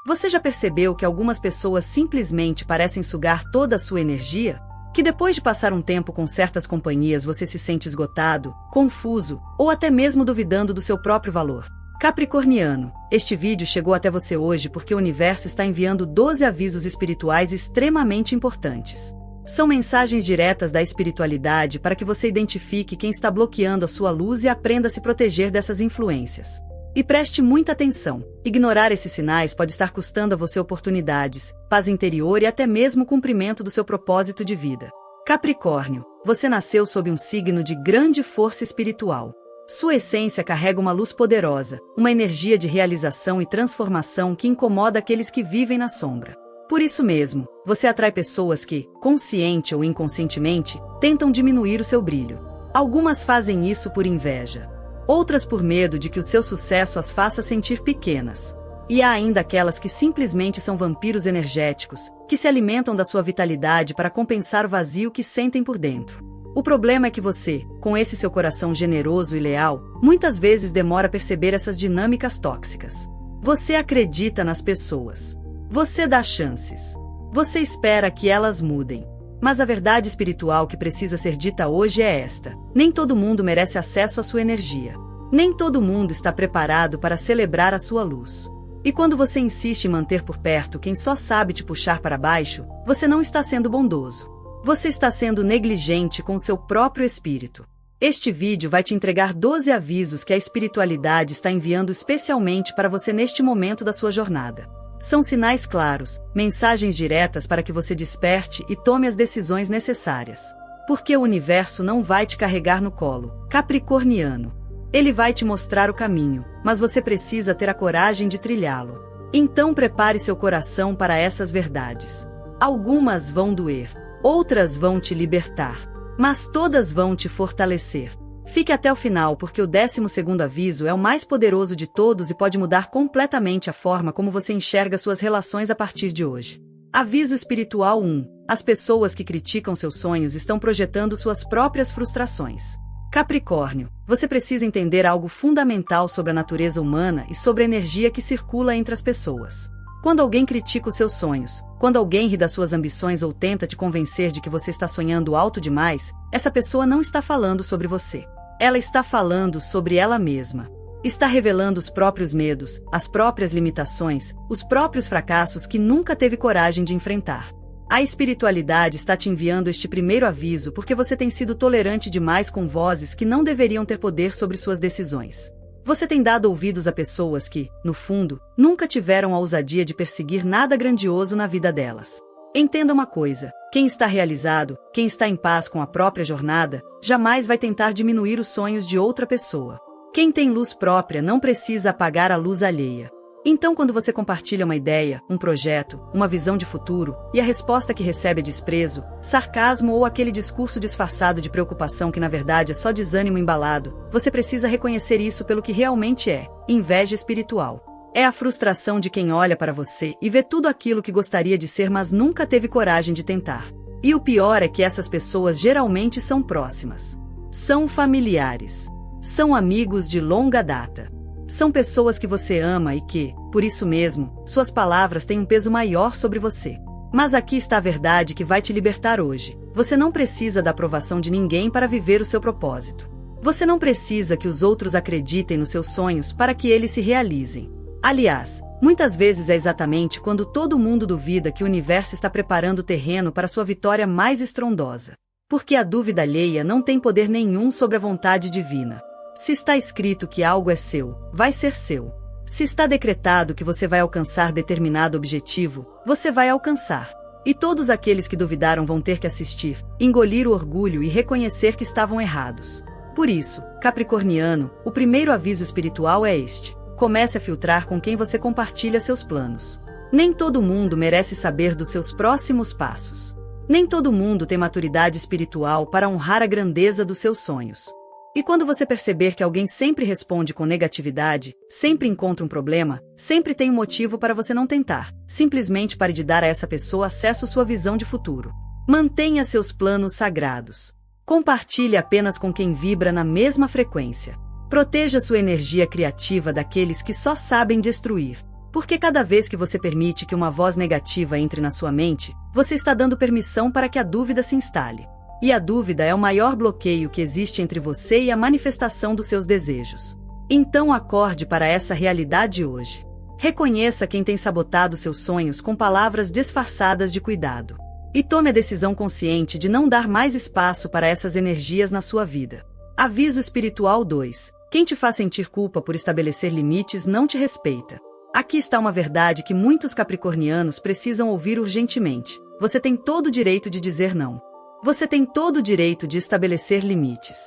Você já percebeu que algumas pessoas simplesmente parecem sugar toda a sua energia? Que depois de passar um tempo com certas companhias você se sente esgotado, confuso ou até mesmo duvidando do seu próprio valor? Capricorniano, este vídeo chegou até você hoje porque o universo está enviando 12 avisos espirituais extremamente importantes. São mensagens diretas da espiritualidade para que você identifique quem está bloqueando a sua luz e aprenda a se proteger dessas influências. E preste muita atenção, ignorar esses sinais pode estar custando a você oportunidades, paz interior e até mesmo o cumprimento do seu propósito de vida. Capricórnio, você nasceu sob um signo de grande força espiritual. Sua essência carrega uma luz poderosa, uma energia de realização e transformação que incomoda aqueles que vivem na sombra. Por isso mesmo, você atrai pessoas que, consciente ou inconscientemente, tentam diminuir o seu brilho. Algumas fazem isso por inveja. Outras por medo de que o seu sucesso as faça sentir pequenas. E há ainda aquelas que simplesmente são vampiros energéticos, que se alimentam da sua vitalidade para compensar o vazio que sentem por dentro. O problema é que você, com esse seu coração generoso e leal, muitas vezes demora a perceber essas dinâmicas tóxicas. Você acredita nas pessoas. Você dá chances. Você espera que elas mudem. Mas a verdade espiritual que precisa ser dita hoje é esta: nem todo mundo merece acesso à sua energia. Nem todo mundo está preparado para celebrar a sua luz. E quando você insiste em manter por perto quem só sabe te puxar para baixo, você não está sendo bondoso. Você está sendo negligente com o seu próprio espírito. Este vídeo vai te entregar 12 avisos que a espiritualidade está enviando especialmente para você neste momento da sua jornada. São sinais claros, mensagens diretas para que você desperte e tome as decisões necessárias. Porque o universo não vai te carregar no colo, Capricorniano. Ele vai te mostrar o caminho, mas você precisa ter a coragem de trilhá-lo. Então prepare seu coração para essas verdades. Algumas vão doer, outras vão te libertar, mas todas vão te fortalecer. Fique até o final porque o 12º aviso é o mais poderoso de todos e pode mudar completamente a forma como você enxerga suas relações a partir de hoje. Aviso espiritual 1. As pessoas que criticam seus sonhos estão projetando suas próprias frustrações. Capricórnio, você precisa entender algo fundamental sobre a natureza humana e sobre a energia que circula entre as pessoas. Quando alguém critica os seus sonhos, quando alguém ri das suas ambições ou tenta te convencer de que você está sonhando alto demais, essa pessoa não está falando sobre você. Ela está falando sobre ela mesma. Está revelando os próprios medos, as próprias limitações, os próprios fracassos que nunca teve coragem de enfrentar. A espiritualidade está te enviando este primeiro aviso porque você tem sido tolerante demais com vozes que não deveriam ter poder sobre suas decisões. Você tem dado ouvidos a pessoas que, no fundo, nunca tiveram a ousadia de perseguir nada grandioso na vida delas. Entenda uma coisa: quem está realizado, quem está em paz com a própria jornada, jamais vai tentar diminuir os sonhos de outra pessoa. Quem tem luz própria não precisa apagar a luz alheia. Então, quando você compartilha uma ideia, um projeto, uma visão de futuro, e a resposta que recebe é desprezo, sarcasmo ou aquele discurso disfarçado de preocupação que na verdade é só desânimo embalado, você precisa reconhecer isso pelo que realmente é: inveja espiritual. É a frustração de quem olha para você e vê tudo aquilo que gostaria de ser, mas nunca teve coragem de tentar. E o pior é que essas pessoas geralmente são próximas. São familiares. São amigos de longa data. São pessoas que você ama e que, por isso mesmo, suas palavras têm um peso maior sobre você. Mas aqui está a verdade que vai te libertar hoje. Você não precisa da aprovação de ninguém para viver o seu propósito. Você não precisa que os outros acreditem nos seus sonhos para que eles se realizem. Aliás, muitas vezes é exatamente quando todo mundo duvida que o universo está preparando o terreno para sua vitória mais estrondosa. Porque a dúvida alheia não tem poder nenhum sobre a vontade divina. Se está escrito que algo é seu, vai ser seu. Se está decretado que você vai alcançar determinado objetivo, você vai alcançar. E todos aqueles que duvidaram vão ter que assistir, engolir o orgulho e reconhecer que estavam errados. Por isso, Capricorniano, o primeiro aviso espiritual é este: comece a filtrar com quem você compartilha seus planos. Nem todo mundo merece saber dos seus próximos passos. Nem todo mundo tem maturidade espiritual para honrar a grandeza dos seus sonhos. E quando você perceber que alguém sempre responde com negatividade, sempre encontra um problema, sempre tem um motivo para você não tentar, simplesmente pare de dar a essa pessoa acesso à sua visão de futuro. Mantenha seus planos sagrados. Compartilhe apenas com quem vibra na mesma frequência. Proteja sua energia criativa daqueles que só sabem destruir. Porque cada vez que você permite que uma voz negativa entre na sua mente, você está dando permissão para que a dúvida se instale. E a dúvida é o maior bloqueio que existe entre você e a manifestação dos seus desejos. Então acorde para essa realidade hoje. Reconheça quem tem sabotado seus sonhos com palavras disfarçadas de cuidado. E tome a decisão consciente de não dar mais espaço para essas energias na sua vida. Aviso espiritual 2. Quem te faz sentir culpa por estabelecer limites não te respeita. Aqui está uma verdade que muitos capricornianos precisam ouvir urgentemente. Você tem todo o direito de dizer não. Você tem todo o direito de estabelecer limites.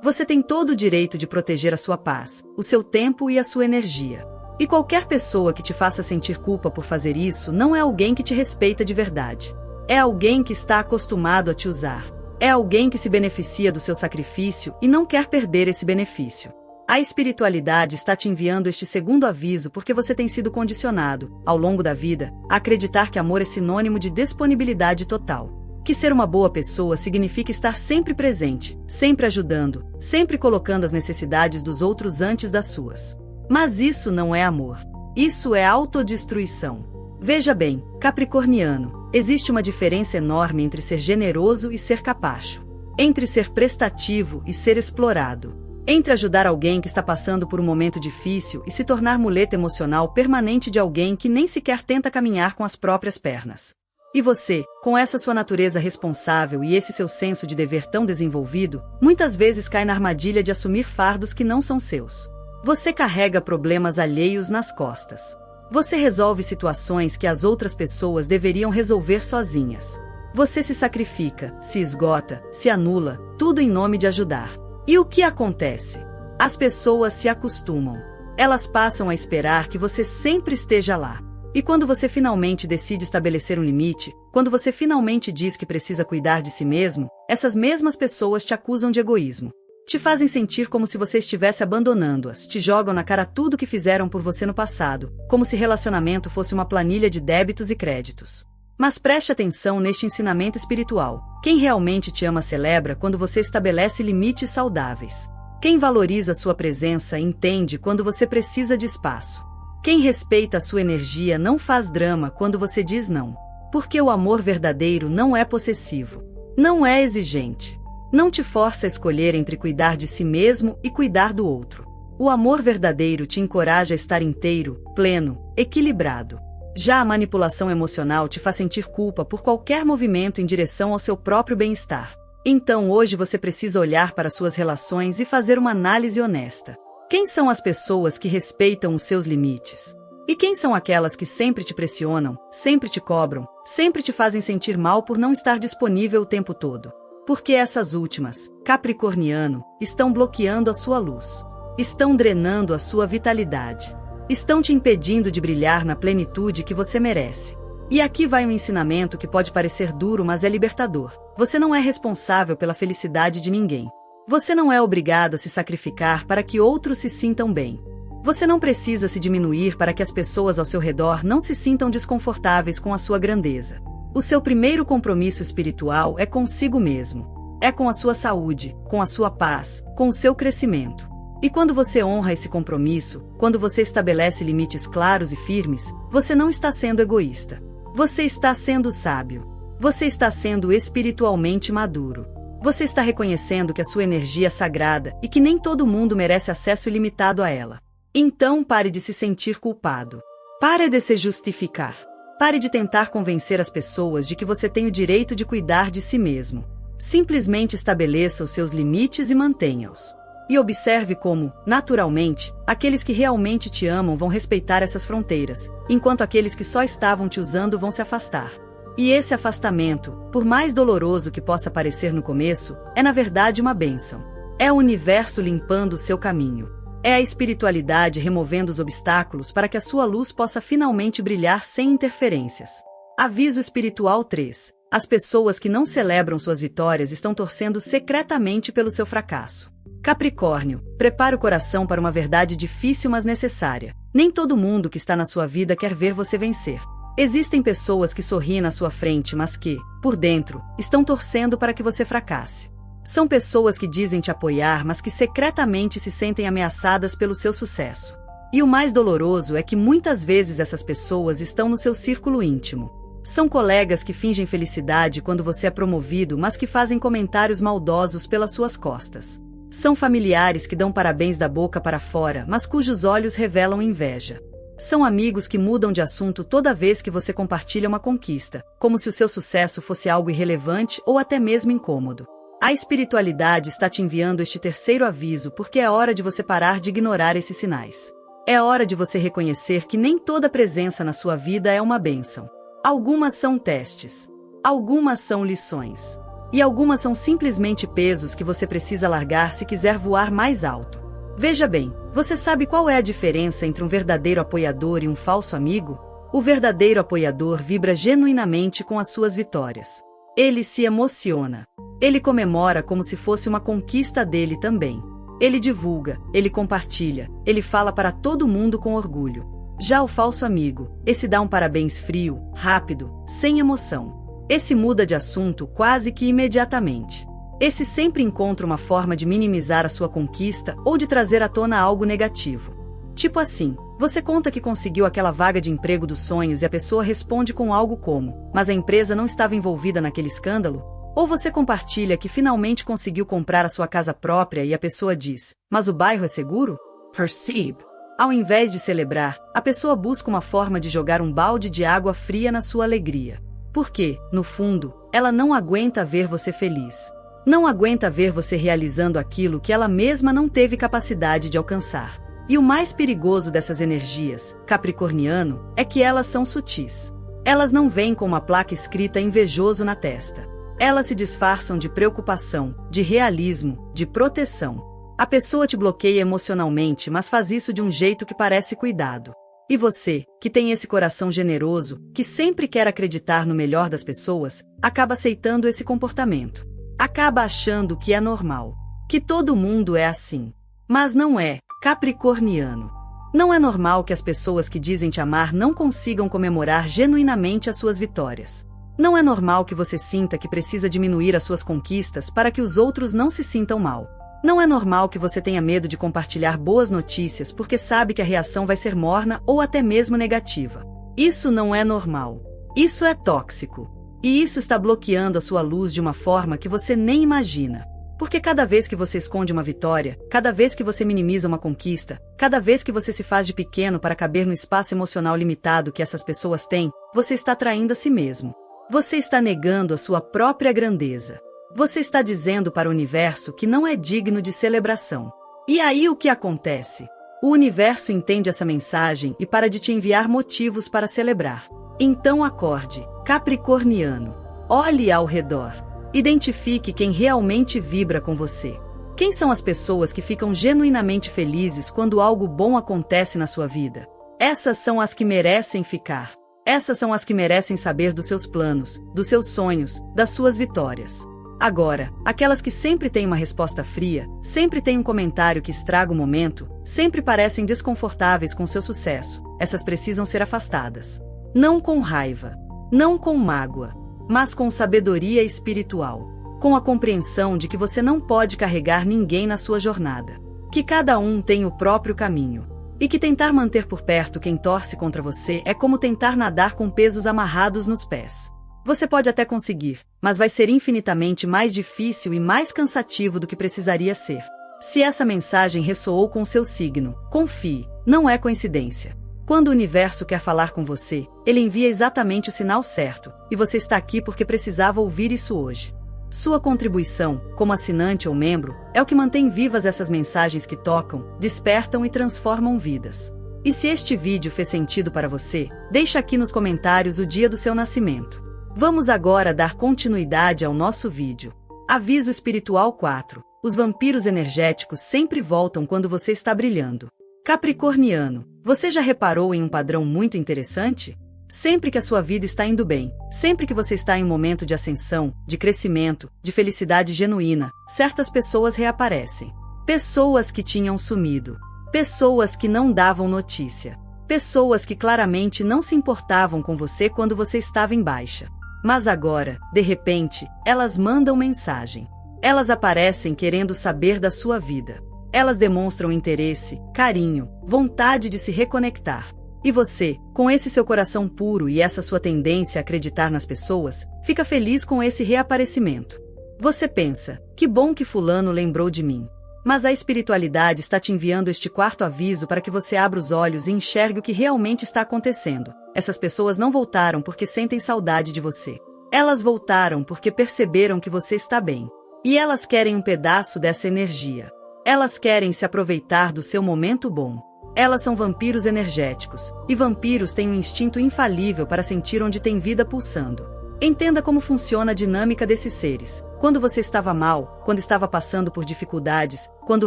Você tem todo o direito de proteger a sua paz, o seu tempo e a sua energia. E qualquer pessoa que te faça sentir culpa por fazer isso não é alguém que te respeita de verdade. É alguém que está acostumado a te usar. É alguém que se beneficia do seu sacrifício e não quer perder esse benefício. A espiritualidade está te enviando este segundo aviso porque você tem sido condicionado, ao longo da vida, a acreditar que amor é sinônimo de disponibilidade total. Que ser uma boa pessoa significa estar sempre presente, sempre ajudando, sempre colocando as necessidades dos outros antes das suas. Mas isso não é amor. Isso é autodestruição. Veja bem, capricorniano, existe uma diferença enorme entre ser generoso e ser capacho. Entre ser prestativo e ser explorado. Entre ajudar alguém que está passando por um momento difícil e se tornar muleta emocional permanente de alguém que nem sequer tenta caminhar com as próprias pernas. E você, com essa sua natureza responsável e esse seu senso de dever tão desenvolvido, muitas vezes cai na armadilha de assumir fardos que não são seus. Você carrega problemas alheios nas costas. Você resolve situações que as outras pessoas deveriam resolver sozinhas. Você se sacrifica, se esgota, se anula, tudo em nome de ajudar. E o que acontece? As pessoas se acostumam. Elas passam a esperar que você sempre esteja lá. E quando você finalmente decide estabelecer um limite, quando você finalmente diz que precisa cuidar de si mesmo, essas mesmas pessoas te acusam de egoísmo. Te fazem sentir como se você estivesse abandonando-as, te jogam na cara tudo que fizeram por você no passado, como se relacionamento fosse uma planilha de débitos e créditos. Mas preste atenção neste ensinamento espiritual. Quem realmente te ama celebra quando você estabelece limites saudáveis. Quem valoriza sua presença entende quando você precisa de espaço. Quem respeita a sua energia não faz drama quando você diz não. Porque o amor verdadeiro não é possessivo. Não é exigente. Não te força a escolher entre cuidar de si mesmo e cuidar do outro. O amor verdadeiro te encoraja a estar inteiro, pleno, equilibrado. Já a manipulação emocional te faz sentir culpa por qualquer movimento em direção ao seu próprio bem-estar. Então hoje você precisa olhar para suas relações e fazer uma análise honesta. Quem são as pessoas que respeitam os seus limites? E quem são aquelas que sempre te pressionam, sempre te cobram, sempre te fazem sentir mal por não estar disponível o tempo todo? Porque essas últimas, capricorniano, estão bloqueando a sua luz. Estão drenando a sua vitalidade. Estão te impedindo de brilhar na plenitude que você merece. E aqui vai um ensinamento que pode parecer duro, mas é libertador. Você não é responsável pela felicidade de ninguém. Você não é obrigado a se sacrificar para que outros se sintam bem. Você não precisa se diminuir para que as pessoas ao seu redor não se sintam desconfortáveis com a sua grandeza. O seu primeiro compromisso espiritual é consigo mesmo. É com a sua saúde, com a sua paz, com o seu crescimento. E quando você honra esse compromisso, quando você estabelece limites claros e firmes, você não está sendo egoísta. Você está sendo sábio. Você está sendo espiritualmente maduro. Você está reconhecendo que a sua energia é sagrada e que nem todo mundo merece acesso ilimitado a ela. Então pare de se sentir culpado. Pare de se justificar. Pare de tentar convencer as pessoas de que você tem o direito de cuidar de si mesmo. Simplesmente estabeleça os seus limites e mantenha-os. E observe como, naturalmente, aqueles que realmente te amam vão respeitar essas fronteiras, enquanto aqueles que só estavam te usando vão se afastar. E esse afastamento, por mais doloroso que possa parecer no começo, é na verdade uma bênção. É o universo limpando o seu caminho. É a espiritualidade removendo os obstáculos para que a sua luz possa finalmente brilhar sem interferências. Aviso espiritual 3. As pessoas que não celebram suas vitórias estão torcendo secretamente pelo seu fracasso. Capricórnio, prepare o coração para uma verdade difícil, mas necessária. Nem todo mundo que está na sua vida quer ver você vencer. Existem pessoas que sorriem na sua frente, mas que, por dentro, estão torcendo para que você fracasse. São pessoas que dizem te apoiar, mas que secretamente se sentem ameaçadas pelo seu sucesso. E o mais doloroso é que muitas vezes essas pessoas estão no seu círculo íntimo. São colegas que fingem felicidade quando você é promovido, mas que fazem comentários maldosos pelas suas costas. São familiares que dão parabéns da boca para fora, mas cujos olhos revelam inveja. São amigos que mudam de assunto toda vez que você compartilha uma conquista, como se o seu sucesso fosse algo irrelevante ou até mesmo incômodo. A espiritualidade está te enviando este terceiro aviso porque é hora de você parar de ignorar esses sinais. É hora de você reconhecer que nem toda presença na sua vida é uma bênção. Algumas são testes. Algumas são lições. E algumas são simplesmente pesos que você precisa largar se quiser voar mais alto. Veja bem, você sabe qual é a diferença entre um verdadeiro apoiador e um falso amigo? O verdadeiro apoiador vibra genuinamente com as suas vitórias. Ele se emociona. Ele comemora como se fosse uma conquista dele também. Ele divulga, ele compartilha, ele fala para todo mundo com orgulho. Já o falso amigo, esse dá um parabéns frio, rápido, sem emoção. Esse muda de assunto quase que imediatamente. Esse sempre encontra uma forma de minimizar a sua conquista ou de trazer à tona algo negativo. Tipo assim, você conta que conseguiu aquela vaga de emprego dos sonhos e a pessoa responde com algo como: mas a empresa não estava envolvida naquele escândalo? Ou você compartilha que finalmente conseguiu comprar a sua casa própria e a pessoa diz: mas o bairro é seguro? Percebe? Ao invés de celebrar, a pessoa busca uma forma de jogar um balde de água fria na sua alegria. Porque, no fundo, ela não aguenta ver você feliz. Não aguenta ver você realizando aquilo que ela mesma não teve capacidade de alcançar. E o mais perigoso dessas energias, capricorniano, é que elas são sutis. Elas não vêm com uma placa escrita invejoso na testa. Elas se disfarçam de preocupação, de realismo, de proteção. A pessoa te bloqueia emocionalmente, mas faz isso de um jeito que parece cuidado. E você, que tem esse coração generoso, que sempre quer acreditar no melhor das pessoas, acaba aceitando esse comportamento. Acaba achando que é normal. Que todo mundo é assim. Mas não é, capricorniano. Não é normal que as pessoas que dizem te amar não consigam comemorar genuinamente as suas vitórias. Não é normal que você sinta que precisa diminuir as suas conquistas para que os outros não se sintam mal. Não é normal que você tenha medo de compartilhar boas notícias porque sabe que a reação vai ser morna ou até mesmo negativa. Isso não é normal. Isso é tóxico. E isso está bloqueando a sua luz de uma forma que você nem imagina. Porque cada vez que você esconde uma vitória, cada vez que você minimiza uma conquista, cada vez que você se faz de pequeno para caber no espaço emocional limitado que essas pessoas têm, você está traindo a si mesmo. Você está negando a sua própria grandeza. Você está dizendo para o universo que não é digno de celebração. E aí o que acontece? O universo entende essa mensagem e para de te enviar motivos para celebrar. Então acorde, capricorniano. Olhe ao redor. Identifique quem realmente vibra com você. Quem são as pessoas que ficam genuinamente felizes quando algo bom acontece na sua vida? Essas são as que merecem ficar. Essas são as que merecem saber dos seus planos, dos seus sonhos, das suas vitórias. Agora, aquelas que sempre têm uma resposta fria, sempre têm um comentário que estraga o momento, sempre parecem desconfortáveis com seu sucesso, essas precisam ser afastadas. Não com raiva, não com mágoa, mas com sabedoria espiritual, com a compreensão de que você não pode carregar ninguém na sua jornada, que cada um tem o próprio caminho, e que tentar manter por perto quem torce contra você é como tentar nadar com pesos amarrados nos pés. Você pode até conseguir, mas vai ser infinitamente mais difícil e mais cansativo do que precisaria ser. Se essa mensagem ressoou com o seu signo, confie, não é coincidência. Quando o universo quer falar com você, ele envia exatamente o sinal certo, e você está aqui porque precisava ouvir isso hoje. Sua contribuição, como assinante ou membro, é o que mantém vivas essas mensagens que tocam, despertam e transformam vidas. E se este vídeo fez sentido para você, deixa aqui nos comentários o dia do seu nascimento. Vamos agora dar continuidade ao nosso vídeo. Aviso espiritual 4. Os vampiros energéticos sempre voltam quando você está brilhando. Capricorniano, você já reparou em um padrão muito interessante? Sempre que a sua vida está indo bem, sempre que você está em um momento de ascensão, de crescimento, de felicidade genuína, certas pessoas reaparecem. Pessoas que tinham sumido. Pessoas que não davam notícia. Pessoas que claramente não se importavam com você quando você estava em baixa. Mas agora, de repente, elas mandam mensagem. Elas aparecem querendo saber da sua vida. Elas demonstram interesse, carinho, vontade de se reconectar. E você, com esse seu coração puro e essa sua tendência a acreditar nas pessoas, fica feliz com esse reaparecimento. Você pensa, que bom que fulano lembrou de mim. Mas a espiritualidade está te enviando este quarto aviso para que você abra os olhos e enxergue o que realmente está acontecendo. Essas pessoas não voltaram porque sentem saudade de você. Elas voltaram porque perceberam que você está bem. E elas querem um pedaço dessa energia. Elas querem se aproveitar do seu momento bom. Elas são vampiros energéticos, e vampiros têm um instinto infalível para sentir onde tem vida pulsando. Entenda como funciona a dinâmica desses seres. Quando você estava mal, quando estava passando por dificuldades, quando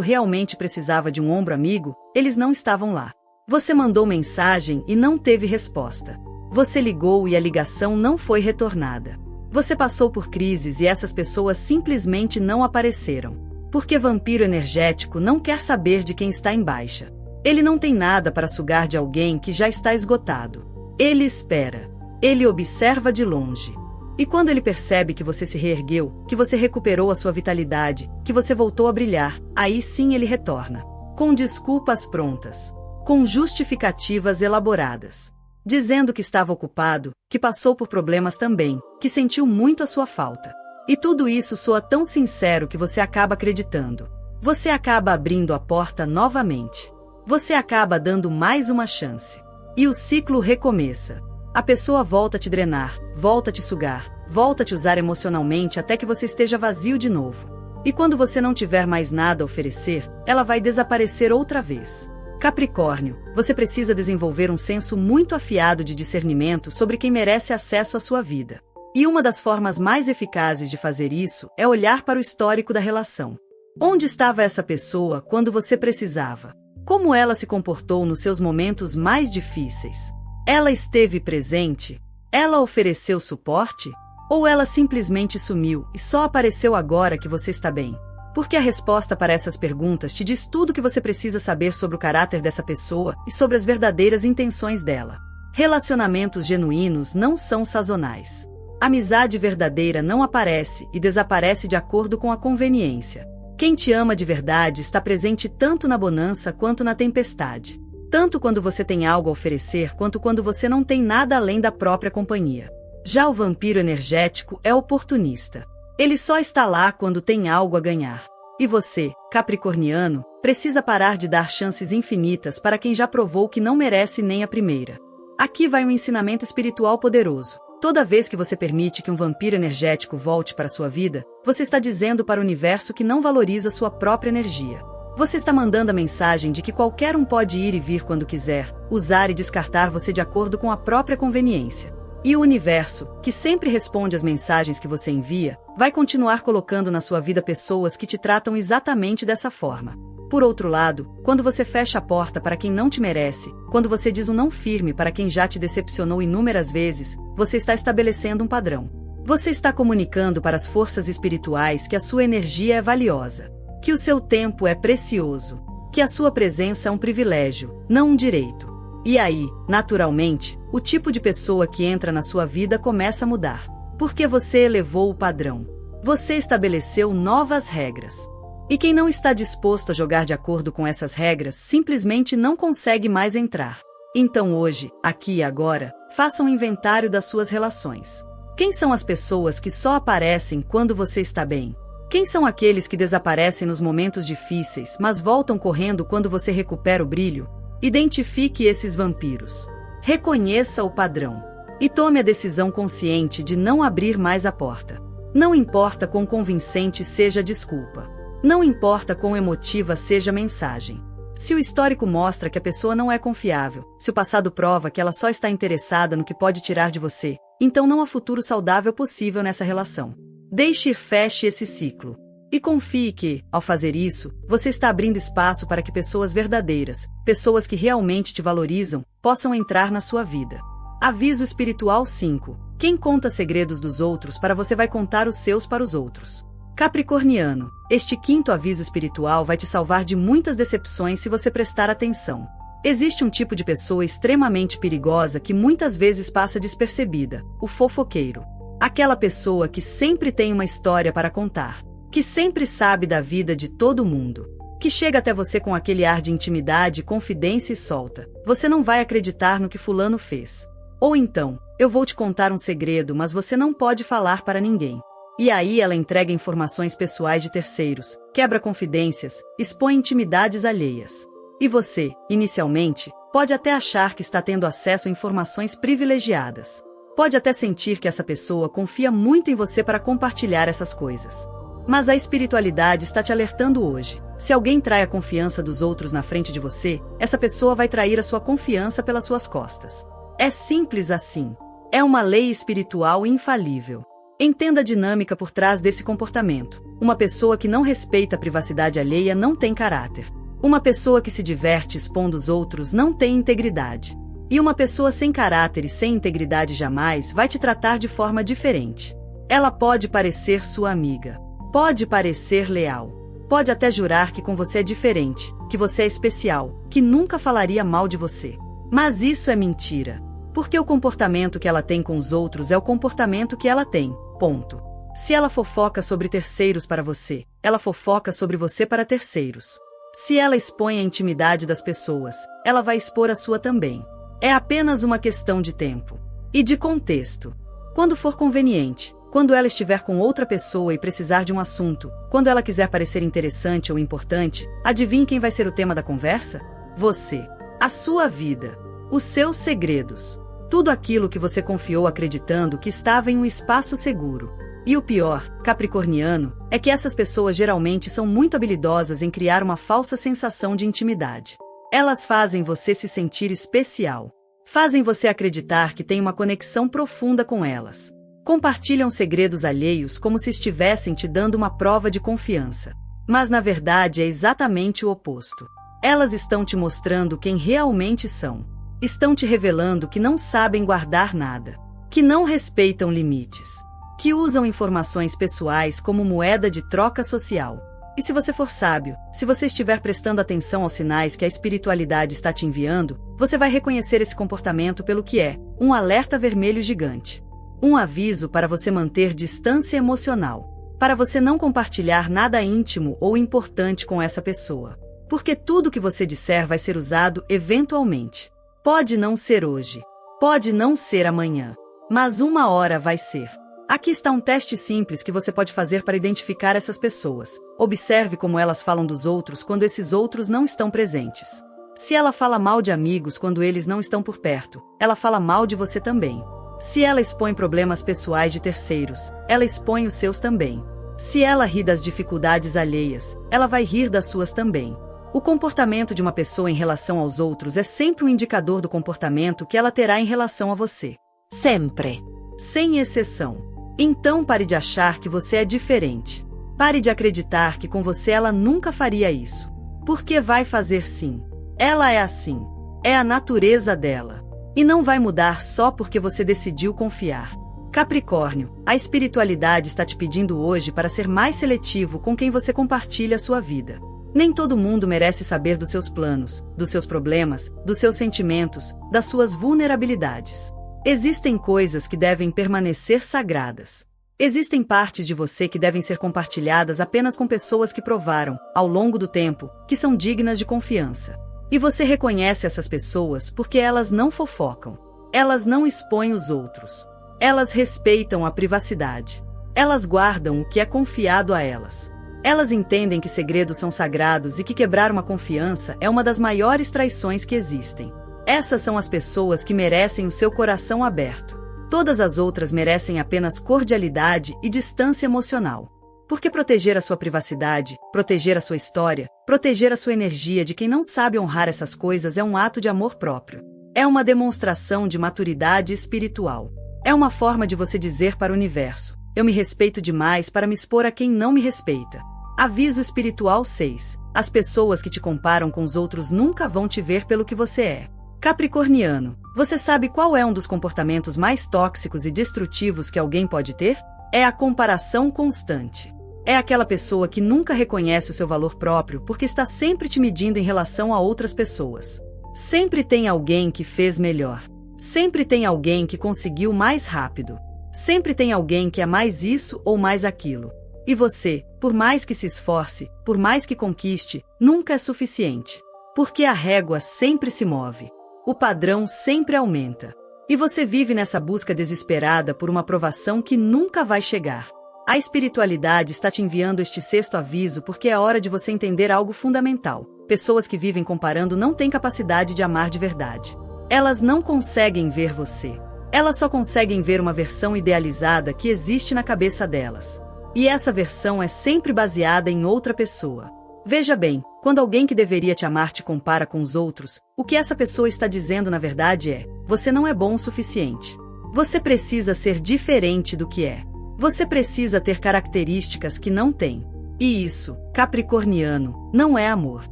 realmente precisava de um ombro amigo, eles não estavam lá. Você mandou mensagem e não teve resposta. Você ligou e a ligação não foi retornada. Você passou por crises e essas pessoas simplesmente não apareceram. Porque vampiro energético não quer saber de quem está em baixa. Ele não tem nada para sugar de alguém que já está esgotado. Ele espera. Ele observa de longe. E quando ele percebe que você se reergueu, que você recuperou a sua vitalidade, que você voltou a brilhar, aí sim ele retorna. Com desculpas prontas. Com justificativas elaboradas. Dizendo que estava ocupado, que passou por problemas também, que sentiu muito a sua falta. E tudo isso soa tão sincero que você acaba acreditando. Você acaba abrindo a porta novamente. Você acaba dando mais uma chance. E o ciclo recomeça. A pessoa volta a te drenar, volta a te sugar, volta a te usar emocionalmente até que você esteja vazio de novo. E quando você não tiver mais nada a oferecer, ela vai desaparecer outra vez. Capricórnio, você precisa desenvolver um senso muito afiado de discernimento sobre quem merece acesso à sua vida. E uma das formas mais eficazes de fazer isso é olhar para o histórico da relação. Onde estava essa pessoa quando você precisava? Como ela se comportou nos seus momentos mais difíceis? Ela esteve presente? Ela ofereceu suporte? Ou ela simplesmente sumiu e só apareceu agora que você está bem? Porque a resposta para essas perguntas te diz tudo o que você precisa saber sobre o caráter dessa pessoa e sobre as verdadeiras intenções dela. Relacionamentos genuínos não são sazonais. Amizade verdadeira não aparece e desaparece de acordo com a conveniência. Quem te ama de verdade está presente tanto na bonança quanto na tempestade. Tanto quando você tem algo a oferecer quanto quando você não tem nada além da própria companhia. Já o vampiro energético é oportunista. Ele só está lá quando tem algo a ganhar. E você, capricorniano, precisa parar de dar chances infinitas para quem já provou que não merece nem a primeira. Aqui vai um ensinamento espiritual poderoso. Toda vez que você permite que um vampiro energético volte para sua vida, você está dizendo para o universo que não valoriza sua própria energia. Você está mandando a mensagem de que qualquer um pode ir e vir quando quiser, usar e descartar você de acordo com a própria conveniência. E o universo, que sempre responde às mensagens que você envia, vai continuar colocando na sua vida pessoas que te tratam exatamente dessa forma. Por outro lado, quando você fecha a porta para quem não te merece, quando você diz um não firme para quem já te decepcionou inúmeras vezes, você está estabelecendo um padrão. Você está comunicando para as forças espirituais que a sua energia é valiosa, que o seu tempo é precioso, que a sua presença é um privilégio, não um direito. E aí, naturalmente, o tipo de pessoa que entra na sua vida começa a mudar. Porque você elevou o padrão. Você estabeleceu novas regras. E quem não está disposto a jogar de acordo com essas regras simplesmente não consegue mais entrar. Então hoje, aqui e agora, faça um inventário das suas relações. Quem são as pessoas que só aparecem quando você está bem? Quem são aqueles que desaparecem nos momentos difíceis, mas voltam correndo quando você recupera o brilho? Identifique esses vampiros. Reconheça o padrão. E tome a decisão consciente de não abrir mais a porta. Não importa quão convincente seja a desculpa. Não importa quão emotiva seja a mensagem. Se o histórico mostra que a pessoa não é confiável, se o passado prova que ela só está interessada no que pode tirar de você, então não há futuro saudável possível nessa relação. Deixe ir, feche esse ciclo. E confie que, ao fazer isso, você está abrindo espaço para que pessoas verdadeiras, pessoas que realmente te valorizam, possam entrar na sua vida. Aviso espiritual 5. Quem conta segredos dos outros para você vai contar os seus para os outros. Capricorniano, este quinto aviso espiritual vai te salvar de muitas decepções se você prestar atenção. Existe um tipo de pessoa extremamente perigosa que muitas vezes passa despercebida, o fofoqueiro. Aquela pessoa que sempre tem uma história para contar. Que sempre sabe da vida de todo mundo, que chega até você com aquele ar de intimidade, confidência e solta: "Você não vai acreditar no que fulano fez." Ou então: "Eu vou te contar um segredo, mas você não pode falar para ninguém." E aí ela entrega informações pessoais de terceiros, quebra confidências, expõe intimidades alheias. E você, inicialmente, pode até achar que está tendo acesso a informações privilegiadas. Pode até sentir que essa pessoa confia muito em você para compartilhar essas coisas. Mas a espiritualidade está te alertando hoje. Se alguém trai a confiança dos outros na frente de você, essa pessoa vai trair a sua confiança pelas suas costas. É simples assim. É uma lei espiritual infalível. Entenda a dinâmica por trás desse comportamento. Uma pessoa que não respeita a privacidade alheia não tem caráter. Uma pessoa que se diverte expondo os outros não tem integridade. E uma pessoa sem caráter e sem integridade jamais vai te tratar de forma diferente. Ela pode parecer sua amiga. Pode parecer leal. Pode até jurar que com você é diferente, que você é especial, que nunca falaria mal de você. Mas isso é mentira. Porque o comportamento que ela tem com os outros é o comportamento que ela tem. Ponto. Se ela fofoca sobre terceiros para você, ela fofoca sobre você para terceiros. Se ela expõe a intimidade das pessoas, ela vai expor a sua também. É apenas uma questão de tempo. E de contexto. Quando for conveniente, quando ela estiver com outra pessoa e precisar de um assunto, quando ela quiser parecer interessante ou importante, adivinhe quem vai ser o tema da conversa? Você. A sua vida. Os seus segredos. Tudo aquilo que você confiou acreditando que estava em um espaço seguro. E o pior, capricorniano, é que essas pessoas geralmente são muito habilidosas em criar uma falsa sensação de intimidade. Elas fazem você se sentir especial. Fazem você acreditar que tem uma conexão profunda com elas. Compartilham segredos alheios como se estivessem te dando uma prova de confiança. Mas na verdade é exatamente o oposto. Elas estão te mostrando quem realmente são. Estão te revelando que não sabem guardar nada. Que não respeitam limites. Que usam informações pessoais como moeda de troca social. E se você for sábio, se você estiver prestando atenção aos sinais que a espiritualidade está te enviando, você vai reconhecer esse comportamento pelo que é: um alerta vermelho gigante. Um aviso para você manter distância emocional. Para você não compartilhar nada íntimo ou importante com essa pessoa. Porque tudo que você disser vai ser usado eventualmente. Pode não ser hoje. Pode não ser amanhã. Mas uma hora vai ser. Aqui está um teste simples que você pode fazer para identificar essas pessoas. Observe como elas falam dos outros quando esses outros não estão presentes. Se ela fala mal de amigos quando eles não estão por perto, ela fala mal de você também. Se ela expõe problemas pessoais de terceiros, ela expõe os seus também. Se ela ri das dificuldades alheias, ela vai rir das suas também. O comportamento de uma pessoa em relação aos outros é sempre um indicador do comportamento que ela terá em relação a você. Sempre. Sem exceção. Então pare de achar que você é diferente. Pare de acreditar que com você ela nunca faria isso. Porque vai fazer sim. Ela é assim. É a natureza dela. E não vai mudar só porque você decidiu confiar. Capricórnio, a espiritualidade está te pedindo hoje para ser mais seletivo com quem você compartilha a sua vida. Nem todo mundo merece saber dos seus planos, dos seus problemas, dos seus sentimentos, das suas vulnerabilidades. Existem coisas que devem permanecer sagradas. Existem partes de você que devem ser compartilhadas apenas com pessoas que provaram, ao longo do tempo, que são dignas de confiança. E você reconhece essas pessoas porque elas não fofocam. Elas não expõem os outros. Elas respeitam a privacidade. Elas guardam o que é confiado a elas. Elas entendem que segredos são sagrados e que quebrar uma confiança é uma das maiores traições que existem. Essas são as pessoas que merecem o seu coração aberto. Todas as outras merecem apenas cordialidade e distância emocional. Porque proteger a sua privacidade, proteger a sua história, proteger a sua energia de quem não sabe honrar essas coisas é um ato de amor próprio. É uma demonstração de maturidade espiritual. É uma forma de você dizer para o universo: eu me respeito demais para me expor a quem não me respeita. Aviso espiritual 6. As pessoas que te comparam com os outros nunca vão te ver pelo que você é. Capricorniano, você sabe qual é um dos comportamentos mais tóxicos e destrutivos que alguém pode ter? É a comparação constante. É aquela pessoa que nunca reconhece o seu valor próprio porque está sempre te medindo em relação a outras pessoas. Sempre tem alguém que fez melhor. Sempre tem alguém que conseguiu mais rápido. Sempre tem alguém que é mais isso ou mais aquilo. E você, por mais que se esforce, por mais que conquiste, nunca é suficiente. Porque a régua sempre se move. O padrão sempre aumenta. E você vive nessa busca desesperada por uma aprovação que nunca vai chegar. A espiritualidade está te enviando este sexto aviso porque é hora de você entender algo fundamental. Pessoas que vivem comparando não têm capacidade de amar de verdade. Elas não conseguem ver você. Elas só conseguem ver uma versão idealizada que existe na cabeça delas. E essa versão é sempre baseada em outra pessoa. Veja bem, quando alguém que deveria te amar te compara com os outros, o que essa pessoa está dizendo na verdade é: você não é bom o suficiente. Você precisa ser diferente do que é. Você precisa ter características que não tem. E isso, capricorniano, não é amor.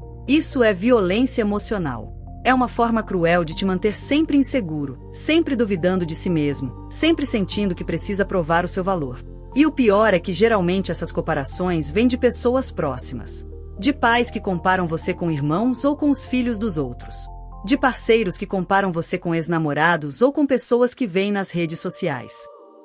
Isso é violência emocional. É uma forma cruel de te manter sempre inseguro, sempre duvidando de si mesmo, sempre sentindo que precisa provar o seu valor. E o pior é que geralmente essas comparações vêm de pessoas próximas. De pais que comparam você com irmãos ou com os filhos dos outros. De parceiros que comparam você com ex-namorados ou com pessoas que veem nas redes sociais.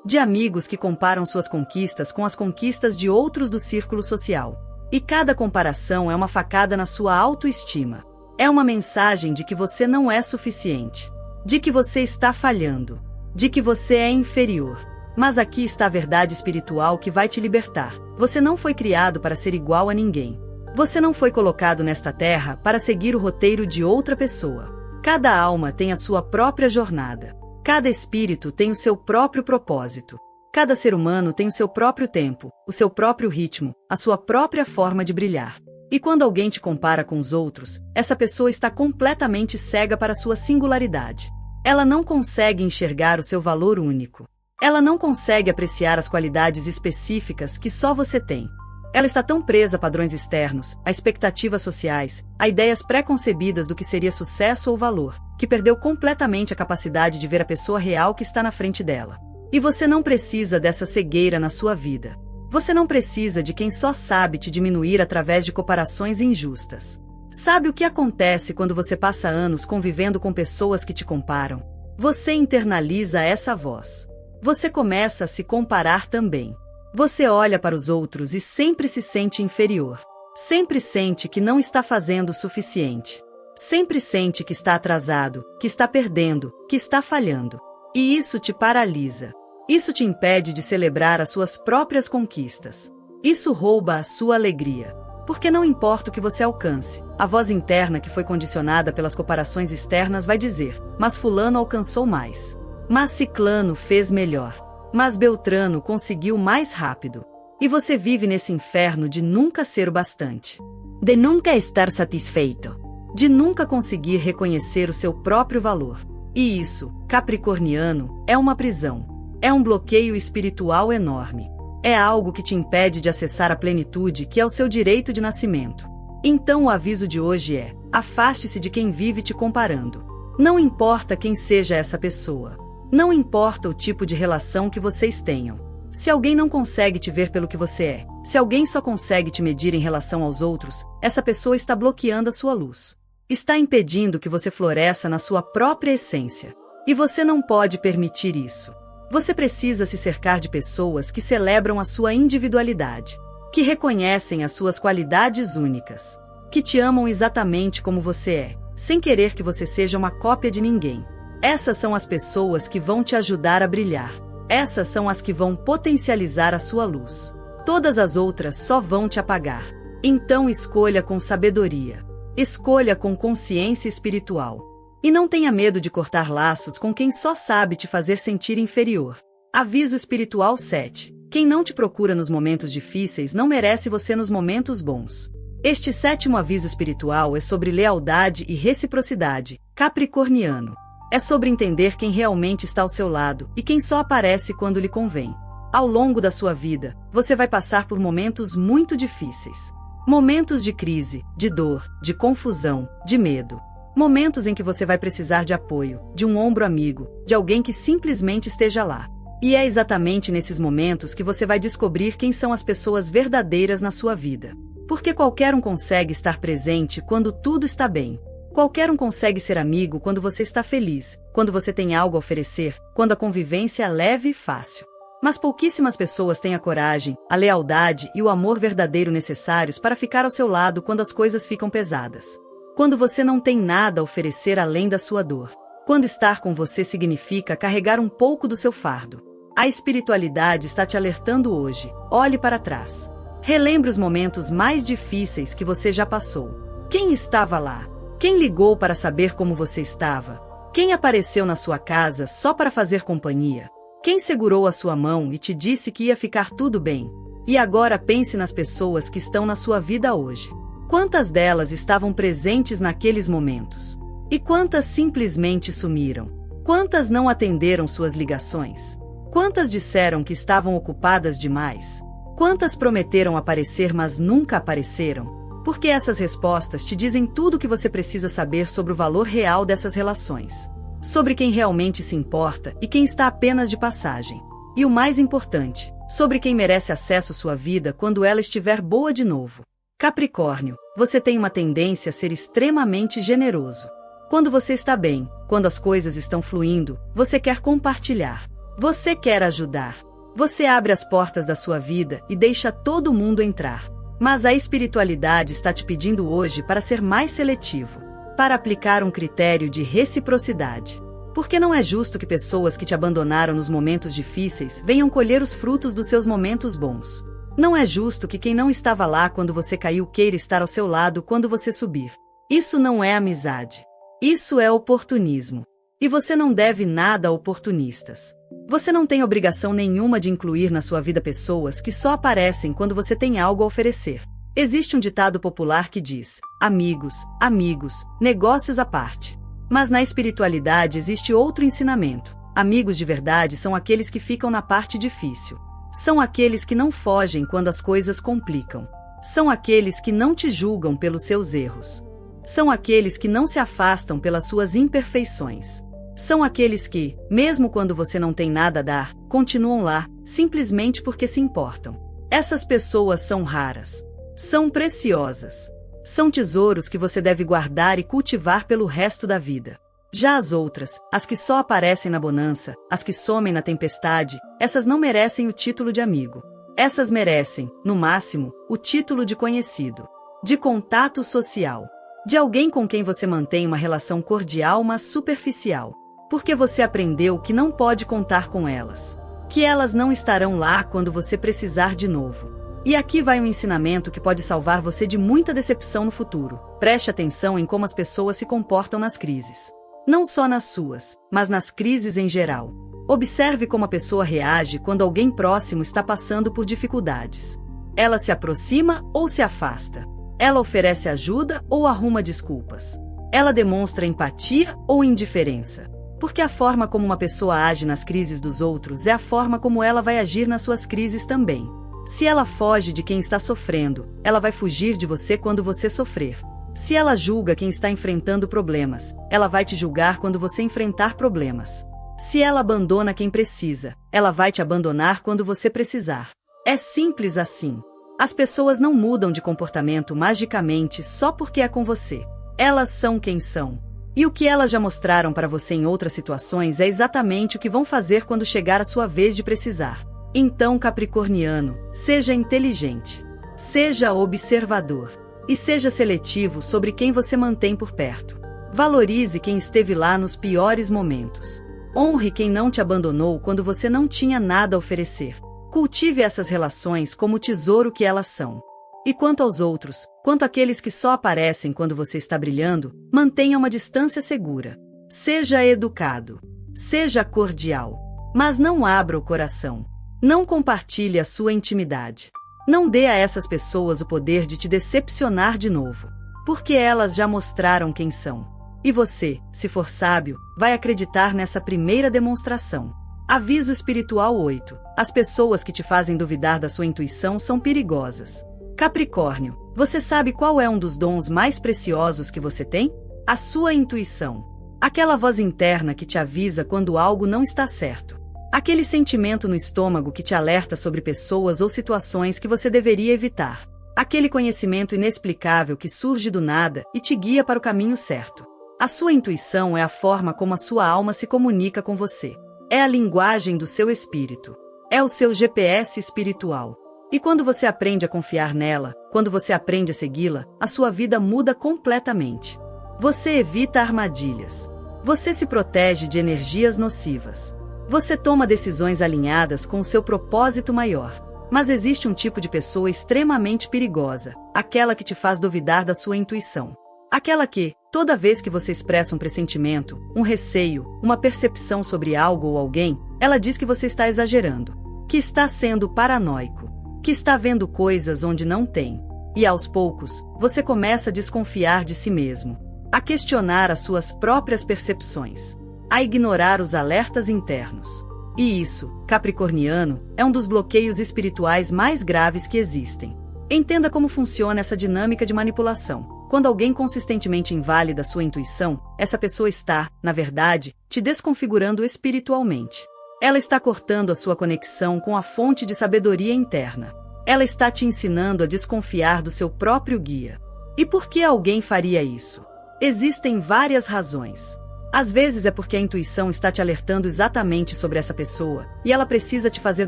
De amigos que comparam suas conquistas com as conquistas de outros do círculo social. E cada comparação é uma facada na sua autoestima. É uma mensagem de que você não é suficiente. De que você está falhando. De que você é inferior. Mas aqui está a verdade espiritual que vai te libertar. Você não foi criado para ser igual a ninguém. Você não foi colocado nesta terra para seguir o roteiro de outra pessoa. Cada alma tem a sua própria jornada. Cada espírito tem o seu próprio propósito. Cada ser humano tem o seu próprio tempo, o seu próprio ritmo, a sua própria forma de brilhar. E quando alguém te compara com os outros, essa pessoa está completamente cega para a sua singularidade. Ela não consegue enxergar o seu valor único. Ela não consegue apreciar as qualidades específicas que só você tem. Ela está tão presa a padrões externos, a expectativas sociais, a ideias pré-concebidas do que seria sucesso ou valor, que perdeu completamente a capacidade de ver a pessoa real que está na frente dela. E você não precisa dessa cegueira na sua vida. Você não precisa de quem só sabe te diminuir através de comparações injustas. Sabe o que acontece quando você passa anos convivendo com pessoas que te comparam? Você internaliza essa voz. Você começa a se comparar também. Você olha para os outros e sempre se sente inferior. Sempre sente que não está fazendo o suficiente. Sempre sente que está atrasado, que está perdendo, que está falhando. E isso te paralisa. Isso te impede de celebrar as suas próprias conquistas. Isso rouba a sua alegria. Porque não importa o que você alcance, a voz interna que foi condicionada pelas comparações externas vai dizer: mas fulano alcançou mais. Mas ciclano fez melhor. Mas Beltrano conseguiu mais rápido. E você vive nesse inferno de nunca ser o bastante. De nunca estar satisfeito. De nunca conseguir reconhecer o seu próprio valor. E isso, capricorniano, é uma prisão. É um bloqueio espiritual enorme. É algo que te impede de acessar a plenitude que é o seu direito de nascimento. Então o aviso de hoje é: afaste-se de quem vive te comparando. Não importa quem seja essa pessoa. Não importa o tipo de relação que vocês tenham. Se alguém não consegue te ver pelo que você é, se alguém só consegue te medir em relação aos outros, essa pessoa está bloqueando a sua luz. Está impedindo que você floresça na sua própria essência. E você não pode permitir isso. Você precisa se cercar de pessoas que celebram a sua individualidade, que reconhecem as suas qualidades únicas, que te amam exatamente como você é, sem querer que você seja uma cópia de ninguém. Essas são as pessoas que vão te ajudar a brilhar. Essas são as que vão potencializar a sua luz. Todas as outras só vão te apagar. Então escolha com sabedoria. Escolha com consciência espiritual. E não tenha medo de cortar laços com quem só sabe te fazer sentir inferior. Aviso espiritual 7. Quem não te procura nos momentos difíceis não merece você nos momentos bons. Este sétimo aviso espiritual é sobre lealdade e reciprocidade, capricorniano. É sobre entender quem realmente está ao seu lado e quem só aparece quando lhe convém. Ao longo da sua vida, você vai passar por momentos muito difíceis. Momentos de crise, de dor, de confusão, de medo. Momentos em que você vai precisar de apoio, de um ombro amigo, de alguém que simplesmente esteja lá. E é exatamente nesses momentos que você vai descobrir quem são as pessoas verdadeiras na sua vida. Porque qualquer um consegue estar presente quando tudo está bem. Qualquer um consegue ser amigo quando você está feliz, quando você tem algo a oferecer, quando a convivência é leve e fácil. Mas pouquíssimas pessoas têm a coragem, a lealdade e o amor verdadeiro necessários para ficar ao seu lado quando as coisas ficam pesadas. Quando você não tem nada a oferecer além da sua dor. Quando estar com você significa carregar um pouco do seu fardo. A espiritualidade está te alertando hoje. Olhe para trás. Relembre os momentos mais difíceis que você já passou. Quem estava lá? Quem ligou para saber como você estava? Quem apareceu na sua casa só para fazer companhia? Quem segurou a sua mão e te disse que ia ficar tudo bem? E agora pense nas pessoas que estão na sua vida hoje. Quantas delas estavam presentes naqueles momentos? E quantas simplesmente sumiram? Quantas não atenderam suas ligações? Quantas disseram que estavam ocupadas demais? Quantas prometeram aparecer, mas nunca apareceram? Porque essas respostas te dizem tudo o que você precisa saber sobre o valor real dessas relações. Sobre quem realmente se importa e quem está apenas de passagem. E o mais importante, sobre quem merece acesso à sua vida quando ela estiver boa de novo. Capricórnio, você tem uma tendência a ser extremamente generoso. Quando você está bem, quando as coisas estão fluindo, você quer compartilhar. Você quer ajudar. Você abre as portas da sua vida e deixa todo mundo entrar. Mas a espiritualidade está te pedindo hoje para ser mais seletivo, para aplicar um critério de reciprocidade. Porque não é justo que pessoas que te abandonaram nos momentos difíceis venham colher os frutos dos seus momentos bons. Não é justo que quem não estava lá quando você caiu queira estar ao seu lado quando você subir. Isso não é amizade. Isso é oportunismo. E você não deve nada a oportunistas. Você não tem obrigação nenhuma de incluir na sua vida pessoas que só aparecem quando você tem algo a oferecer. Existe um ditado popular que diz: amigos, amigos, negócios à parte. Mas na espiritualidade existe outro ensinamento. Amigos de verdade são aqueles que ficam na parte difícil. São aqueles que não fogem quando as coisas complicam. São aqueles que não te julgam pelos seus erros. São aqueles que não se afastam pelas suas imperfeições. São aqueles que, mesmo quando você não tem nada a dar, continuam lá, simplesmente porque se importam. Essas pessoas são raras. São preciosas. São tesouros que você deve guardar e cultivar pelo resto da vida. Já as outras, as que só aparecem na bonança, as que somem na tempestade, essas não merecem o título de amigo. Essas merecem, no máximo, o título de conhecido, de contato social, de alguém com quem você mantém uma relação cordial, mas superficial. Porque você aprendeu que não pode contar com elas. Que elas não estarão lá quando você precisar de novo. E aqui vai um ensinamento que pode salvar você de muita decepção no futuro. Preste atenção em como as pessoas se comportam nas crises. Não só nas suas, mas nas crises em geral. Observe como a pessoa reage quando alguém próximo está passando por dificuldades. Ela se aproxima ou se afasta. Ela oferece ajuda ou arruma desculpas. Ela demonstra empatia ou indiferença. Porque a forma como uma pessoa age nas crises dos outros é a forma como ela vai agir nas suas crises também. Se ela foge de quem está sofrendo, ela vai fugir de você quando você sofrer. Se ela julga quem está enfrentando problemas, ela vai te julgar quando você enfrentar problemas. Se ela abandona quem precisa, ela vai te abandonar quando você precisar. É simples assim. As pessoas não mudam de comportamento magicamente só porque é com você. Elas são quem são. E o que elas já mostraram para você em outras situações é exatamente o que vão fazer quando chegar a sua vez de precisar. Então, capricorniano, seja inteligente, seja observador e seja seletivo sobre quem você mantém por perto. Valorize quem esteve lá nos piores momentos. Honre quem não te abandonou quando você não tinha nada a oferecer. Cultive essas relações como o tesouro que elas são. E quanto aos outros, quanto àqueles que só aparecem quando você está brilhando, mantenha uma distância segura. Seja educado. Seja cordial. Mas não abra o coração. Não compartilhe a sua intimidade. Não dê a essas pessoas o poder de te decepcionar de novo. Porque elas já mostraram quem são. E você, se for sábio, vai acreditar nessa primeira demonstração. Aviso espiritual 8. As pessoas que te fazem duvidar da sua intuição são perigosas. Capricórnio, você sabe qual é um dos dons mais preciosos que você tem? A sua intuição. Aquela voz interna que te avisa quando algo não está certo. Aquele sentimento no estômago que te alerta sobre pessoas ou situações que você deveria evitar. Aquele conhecimento inexplicável que surge do nada e te guia para o caminho certo. A sua intuição é a forma como a sua alma se comunica com você. É a linguagem do seu espírito. É o seu GPS espiritual. E quando você aprende a confiar nela, quando você aprende a segui-la, a sua vida muda completamente. Você evita armadilhas. Você se protege de energias nocivas. Você toma decisões alinhadas com o seu propósito maior. Mas existe um tipo de pessoa extremamente perigosa, aquela que te faz duvidar da sua intuição. Aquela que, toda vez que você expressa um pressentimento, um receio, uma percepção sobre algo ou alguém, ela diz que você está exagerando, que está sendo paranoico, que está vendo coisas onde não tem. E aos poucos, você começa a desconfiar de si mesmo, a questionar as suas próprias percepções, a ignorar os alertas internos. E isso, capricorniano, é um dos bloqueios espirituais mais graves que existem. Entenda como funciona essa dinâmica de manipulação. Quando alguém consistentemente invalida sua intuição, essa pessoa está, na verdade, te desconfigurando espiritualmente. Ela está cortando a sua conexão com a fonte de sabedoria interna. Ela está te ensinando a desconfiar do seu próprio guia. E por que alguém faria isso? Existem várias razões. Às vezes é porque a intuição está te alertando exatamente sobre essa pessoa, e ela precisa te fazer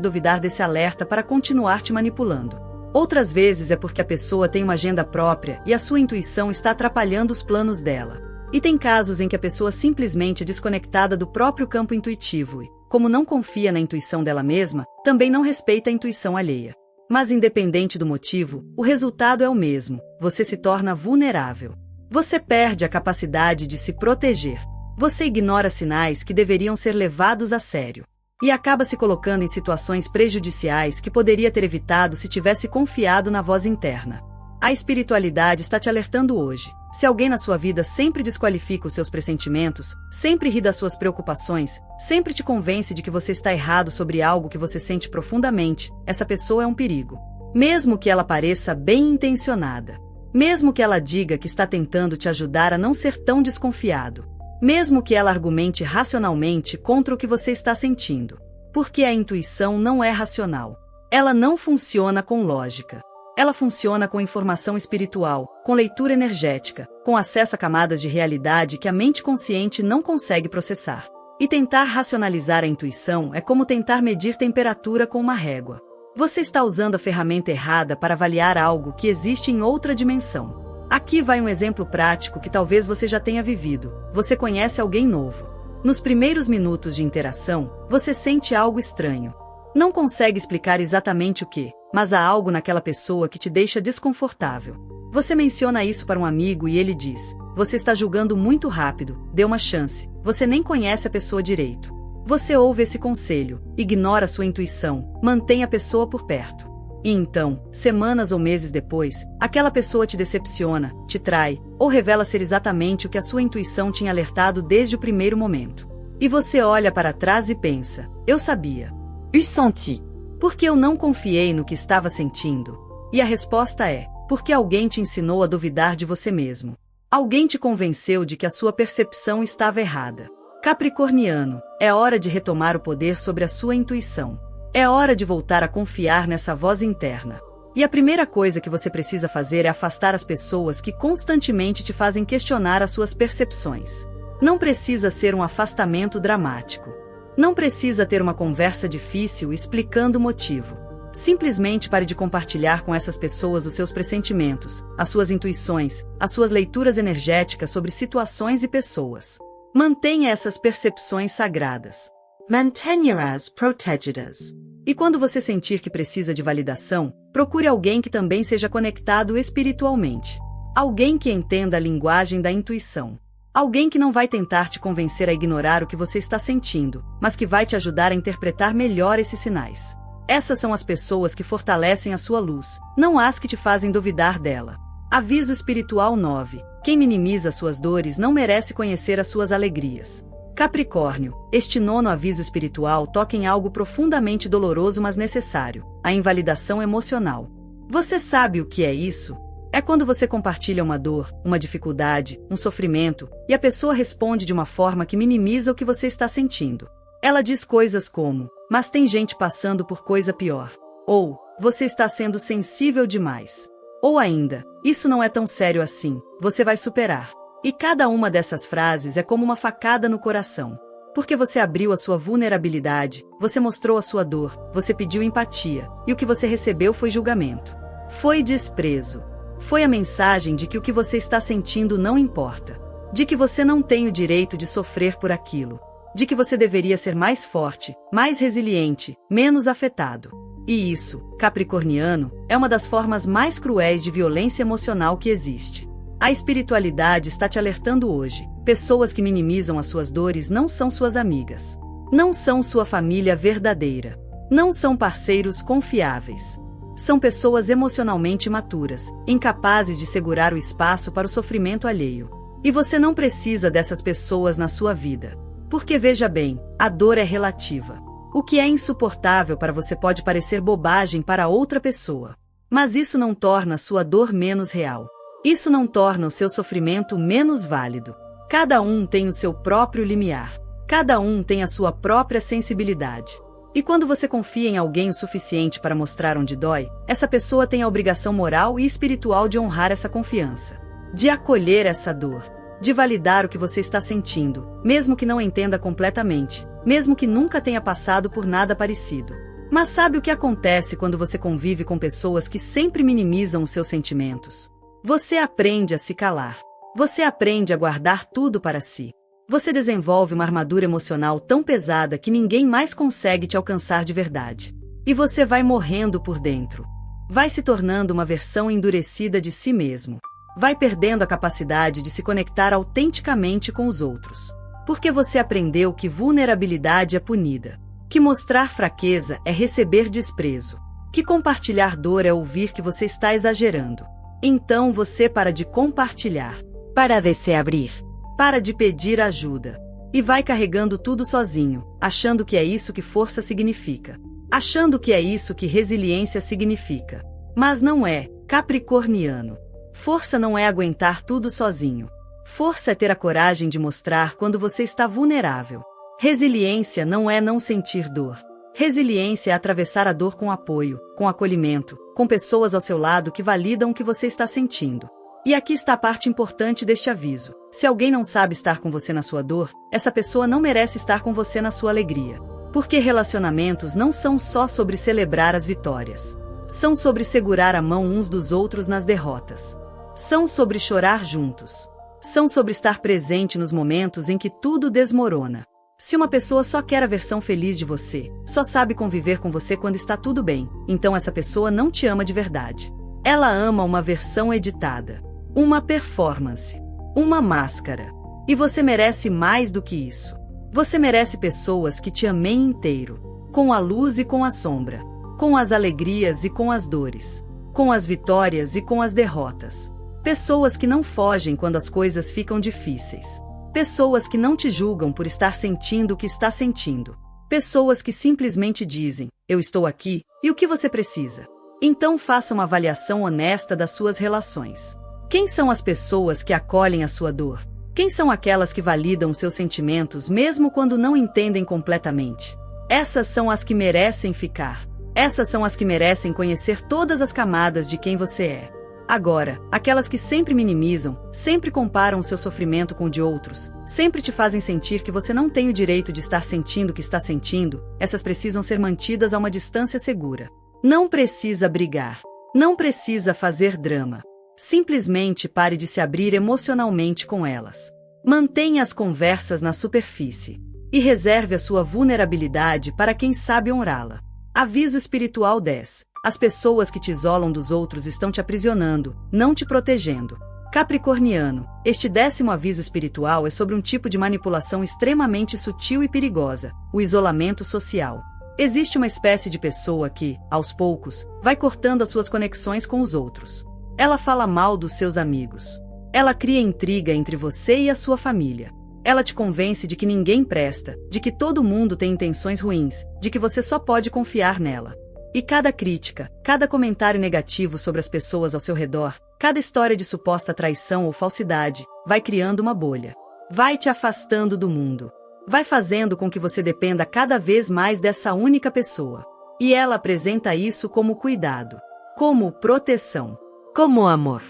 duvidar desse alerta para continuar te manipulando. Outras vezes é porque a pessoa tem uma agenda própria e a sua intuição está atrapalhando os planos dela. E tem casos em que a pessoa simplesmente é desconectada do próprio campo intuitivo e, como não confia na intuição dela mesma, também não respeita a intuição alheia. Mas independente do motivo, o resultado é o mesmo: você se torna vulnerável. Você perde a capacidade de se proteger. Você ignora sinais que deveriam ser levados a sério. E acaba se colocando em situações prejudiciais que poderia ter evitado se tivesse confiado na voz interna. A espiritualidade está te alertando hoje. Se alguém na sua vida sempre desqualifica os seus pressentimentos, sempre ri das suas preocupações, sempre te convence de que você está errado sobre algo que você sente profundamente, essa pessoa é um perigo. Mesmo que ela pareça bem intencionada. Mesmo que ela diga que está tentando te ajudar a não ser tão desconfiado. Mesmo que ela argumente racionalmente contra o que você está sentindo. Porque a intuição não é racional. Ela não funciona com lógica. Ela funciona com informação espiritual, com leitura energética, com acesso a camadas de realidade que a mente consciente não consegue processar. E tentar racionalizar a intuição é como tentar medir temperatura com uma régua. Você está usando a ferramenta errada para avaliar algo que existe em outra dimensão. Aqui vai um exemplo prático que talvez você já tenha vivido. Você conhece alguém novo. Nos primeiros minutos de interação, você sente algo estranho. Não consegue explicar exatamente o que, mas há algo naquela pessoa que te deixa desconfortável. Você menciona isso para um amigo e ele diz: você está julgando muito rápido, dê uma chance, você nem conhece a pessoa direito. Você ouve esse conselho, ignora sua intuição, mantém a pessoa por perto. E então, semanas ou meses depois, aquela pessoa te decepciona, te trai, ou revela ser exatamente o que a sua intuição tinha alertado desde o primeiro momento. E você olha para trás e pensa: eu sabia. Eu senti. Porque eu não confiei no que estava sentindo. E a resposta é: porque alguém te ensinou a duvidar de você mesmo. Alguém te convenceu de que a sua percepção estava errada. Capricorniano, é hora de retomar o poder sobre a sua intuição. É hora de voltar a confiar nessa voz interna. E a primeira coisa que você precisa fazer é afastar as pessoas que constantemente te fazem questionar as suas percepções. Não precisa ser um afastamento dramático. Não precisa ter uma conversa difícil explicando o motivo. Simplesmente pare de compartilhar com essas pessoas os seus pressentimentos, as suas intuições, as suas leituras energéticas sobre situações e pessoas. Mantenha essas percepções sagradas. Mantenha-as protegidas. E quando você sentir que precisa de validação, procure alguém que também seja conectado espiritualmente. Alguém que entenda a linguagem da intuição. Alguém que não vai tentar te convencer a ignorar o que você está sentindo, mas que vai te ajudar a interpretar melhor esses sinais. Essas são as pessoas que fortalecem a sua luz, não as que te fazem duvidar dela. Aviso espiritual 9. Quem minimiza suas dores não merece conhecer as suas alegrias. Capricórnio, este nono aviso espiritual toca em algo profundamente doloroso mas necessário: a invalidação emocional. Você sabe o que é isso? É quando você compartilha uma dor, uma dificuldade, um sofrimento, e a pessoa responde de uma forma que minimiza o que você está sentindo. Ela diz coisas como: mas tem gente passando por coisa pior. Ou, você está sendo sensível demais. Ou ainda, isso não é tão sério assim, você vai superar. E cada uma dessas frases é como uma facada no coração. Porque você abriu a sua vulnerabilidade, você mostrou a sua dor, você pediu empatia, e o que você recebeu foi julgamento. Foi desprezo. Foi a mensagem de que o que você está sentindo não importa. De que você não tem o direito de sofrer por aquilo. De que você deveria ser mais forte, mais resiliente, menos afetado. E isso, capricorniano, é uma das formas mais cruéis de violência emocional que existe. A espiritualidade está te alertando hoje. Pessoas que minimizam as suas dores não são suas amigas. Não são sua família verdadeira. Não são parceiros confiáveis. São pessoas emocionalmente imaturas, incapazes de segurar o espaço para o sofrimento alheio. E você não precisa dessas pessoas na sua vida. Porque veja bem, a dor é relativa. O que é insuportável para você pode parecer bobagem para outra pessoa. Mas isso não torna sua dor menos real. Isso não torna o seu sofrimento menos válido. Cada um tem o seu próprio limiar. Cada um tem a sua própria sensibilidade. E quando você confia em alguém o suficiente para mostrar onde dói, essa pessoa tem a obrigação moral e espiritual de honrar essa confiança. De acolher essa dor. De validar o que você está sentindo, mesmo que não entenda completamente. Mesmo que nunca tenha passado por nada parecido. Mas sabe o que acontece quando você convive com pessoas que sempre minimizam os seus sentimentos? Você aprende a se calar. Você aprende a guardar tudo para si. Você desenvolve uma armadura emocional tão pesada que ninguém mais consegue te alcançar de verdade. E você vai morrendo por dentro. Vai se tornando uma versão endurecida de si mesmo. Vai perdendo a capacidade de se conectar autenticamente com os outros. Porque você aprendeu que vulnerabilidade é punida. Que mostrar fraqueza é receber desprezo. Que compartilhar dor é ouvir que você está exagerando. Então você para de compartilhar. Para de se abrir. Para de pedir ajuda. E vai carregando tudo sozinho, achando que é isso que força significa. Achando que é isso que resiliência significa. Mas não é, capricorniano. Força não é aguentar tudo sozinho. Força é ter a coragem de mostrar quando você está vulnerável. Resiliência não é não sentir dor. Resiliência é atravessar a dor com apoio, com acolhimento, com pessoas ao seu lado que validam o que você está sentindo. E aqui está a parte importante deste aviso. Se alguém não sabe estar com você na sua dor, essa pessoa não merece estar com você na sua alegria. Porque relacionamentos não são só sobre celebrar as vitórias. São sobre segurar a mão uns dos outros nas derrotas. São sobre chorar juntos. São sobre estar presente nos momentos em que tudo desmorona. Se uma pessoa só quer a versão feliz de você, só sabe conviver com você quando está tudo bem, então essa pessoa não te ama de verdade. Ela ama uma versão editada. Uma performance. Uma máscara. E você merece mais do que isso. Você merece pessoas que te amem inteiro. Com a luz e com a sombra. Com as alegrias e com as dores. Com as vitórias e com as derrotas. Pessoas que não fogem quando as coisas ficam difíceis. Pessoas que não te julgam por estar sentindo o que está sentindo. Pessoas que simplesmente dizem, eu estou aqui, e o que você precisa? Então faça uma avaliação honesta das suas relações. Quem são as pessoas que acolhem a sua dor? Quem são aquelas que validam os seus sentimentos mesmo quando não entendem completamente? Essas são as que merecem ficar. Essas são as que merecem conhecer todas as camadas de quem você é. Agora, aquelas que sempre minimizam, sempre comparam o seu sofrimento com o de outros, sempre te fazem sentir que você não tem o direito de estar sentindo o que está sentindo, essas precisam ser mantidas a uma distância segura. Não precisa brigar. Não precisa fazer drama. Simplesmente pare de se abrir emocionalmente com elas. Mantenha as conversas na superfície. E reserve a sua vulnerabilidade para quem sabe honrá-la. Aviso espiritual 10. As pessoas que te isolam dos outros estão te aprisionando, não te protegendo. Capricorniano, este 10º aviso espiritual é sobre um tipo de manipulação extremamente sutil e perigosa, o isolamento social. Existe uma espécie de pessoa que, aos poucos, vai cortando as suas conexões com os outros. Ela fala mal dos seus amigos. Ela cria intriga entre você e a sua família. Ela te convence de que ninguém presta, de que todo mundo tem intenções ruins, de que você só pode confiar nela. E cada crítica, cada comentário negativo sobre as pessoas ao seu redor, cada história de suposta traição ou falsidade, vai criando uma bolha. Vai te afastando do mundo. Vai fazendo com que você dependa cada vez mais dessa única pessoa. E ela apresenta isso como cuidado, como proteção, como amor.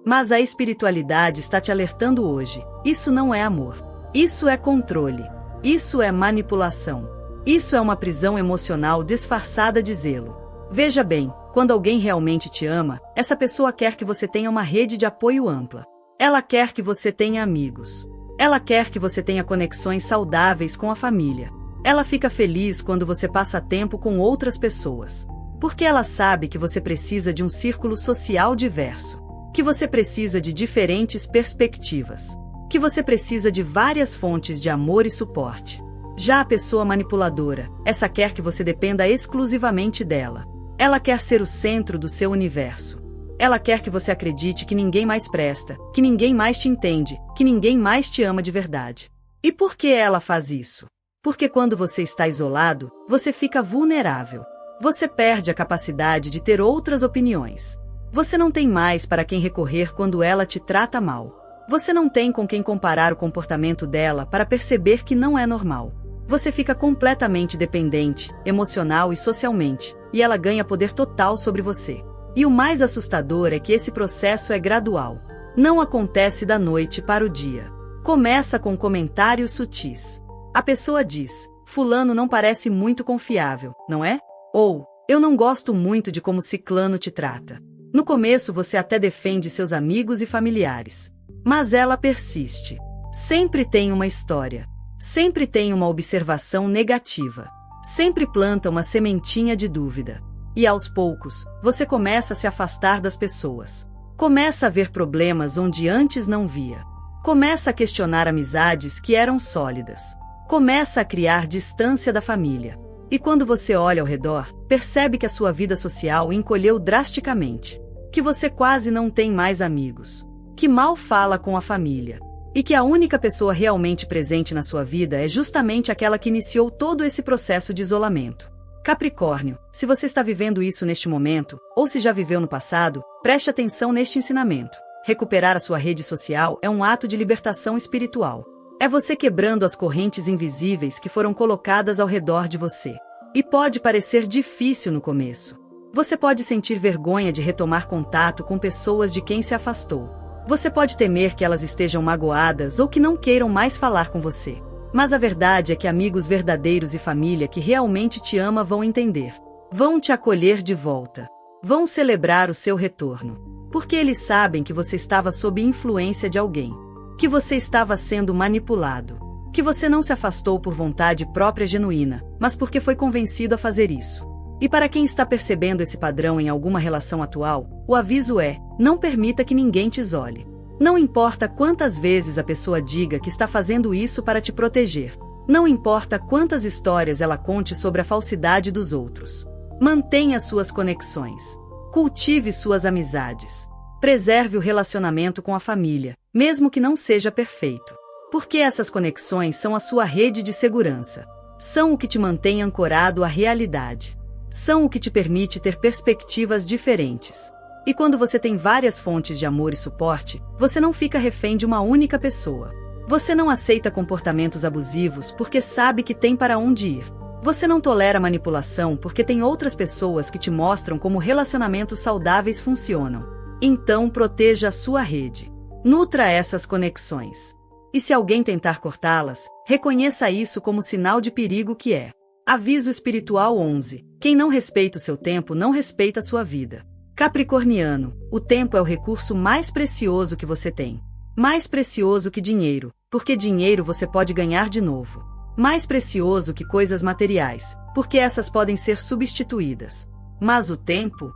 Mas a espiritualidade está te alertando hoje. Isso não é amor. Isso é controle. Isso é manipulação. Isso é uma prisão emocional disfarçada de zelo. Veja bem, quando alguém realmente te ama, essa pessoa quer que você tenha uma rede de apoio ampla. Ela quer que você tenha amigos. Ela quer que você tenha conexões saudáveis com a família. Ela fica feliz quando você passa tempo com outras pessoas. Porque ela sabe que você precisa de um círculo social diverso. Que você precisa de diferentes perspectivas. Que você precisa de várias fontes de amor e suporte. Já a pessoa manipuladora, essa quer que você dependa exclusivamente dela. Ela quer ser o centro do seu universo. Ela quer que você acredite que ninguém mais presta, que ninguém mais te entende, que ninguém mais te ama de verdade. E por que ela faz isso? Porque quando você está isolado, você fica vulnerável. Você perde a capacidade de ter outras opiniões. Você não tem mais para quem recorrer quando ela te trata mal. Você não tem com quem comparar o comportamento dela para perceber que não é normal. Você fica completamente dependente, emocional e socialmente, e ela ganha poder total sobre você. E o mais assustador é que esse processo é gradual. Não acontece da noite para o dia. Começa com comentários sutis. A pessoa diz: fulano não parece muito confiável, não é? Ou, eu não gosto muito de como ciclano te trata. No começo você até defende seus amigos e familiares. Mas ela persiste. Sempre tem uma história. Sempre tem uma observação negativa. Sempre planta uma sementinha de dúvida. E aos poucos, você começa a se afastar das pessoas. Começa a ver problemas onde antes não via. Começa a questionar amizades que eram sólidas. Começa a criar distância da família. E quando você olha ao redor, percebe que a sua vida social encolheu drasticamente. Que você quase não tem mais amigos. Que mal fala com a família. E que a única pessoa realmente presente na sua vida é justamente aquela que iniciou todo esse processo de isolamento. Capricórnio, se você está vivendo isso neste momento, ou se já viveu no passado, preste atenção neste ensinamento. Recuperar a sua rede social é um ato de libertação espiritual. É você quebrando as correntes invisíveis que foram colocadas ao redor de você. E pode parecer difícil no começo. Você pode sentir vergonha de retomar contato com pessoas de quem se afastou. Você pode temer que elas estejam magoadas ou que não queiram mais falar com você. Mas a verdade é que amigos verdadeiros e família que realmente te ama vão entender. Vão te acolher de volta. Vão celebrar o seu retorno. Porque eles sabem que você estava sob influência de alguém. Que você estava sendo manipulado. Que você não se afastou por vontade própria genuína, mas porque foi convencido a fazer isso. E para quem está percebendo esse padrão em alguma relação atual, o aviso é: não permita que ninguém te isole. Não importa quantas vezes a pessoa diga que está fazendo isso para te proteger. Não importa quantas histórias ela conte sobre a falsidade dos outros. Mantenha suas conexões. Cultive suas amizades. Preserve o relacionamento com a família, mesmo que não seja perfeito. Porque essas conexões são a sua rede de segurança. São o que te mantém ancorado à realidade. São o que te permite ter perspectivas diferentes. E quando você tem várias fontes de amor e suporte, você não fica refém de uma única pessoa. Você não aceita comportamentos abusivos porque sabe que tem para onde ir. Você não tolera manipulação porque tem outras pessoas que te mostram como relacionamentos saudáveis funcionam. Então proteja a sua rede. Nutra essas conexões. E se alguém tentar cortá-las, reconheça isso como sinal de perigo que é. Aviso espiritual 11. Quem não respeita o seu tempo não respeita a sua vida. Capricorniano, o tempo é o recurso mais precioso que você tem. Mais precioso que dinheiro, porque dinheiro você pode ganhar de novo. Mais precioso que coisas materiais, porque essas podem ser substituídas. Mas o tempo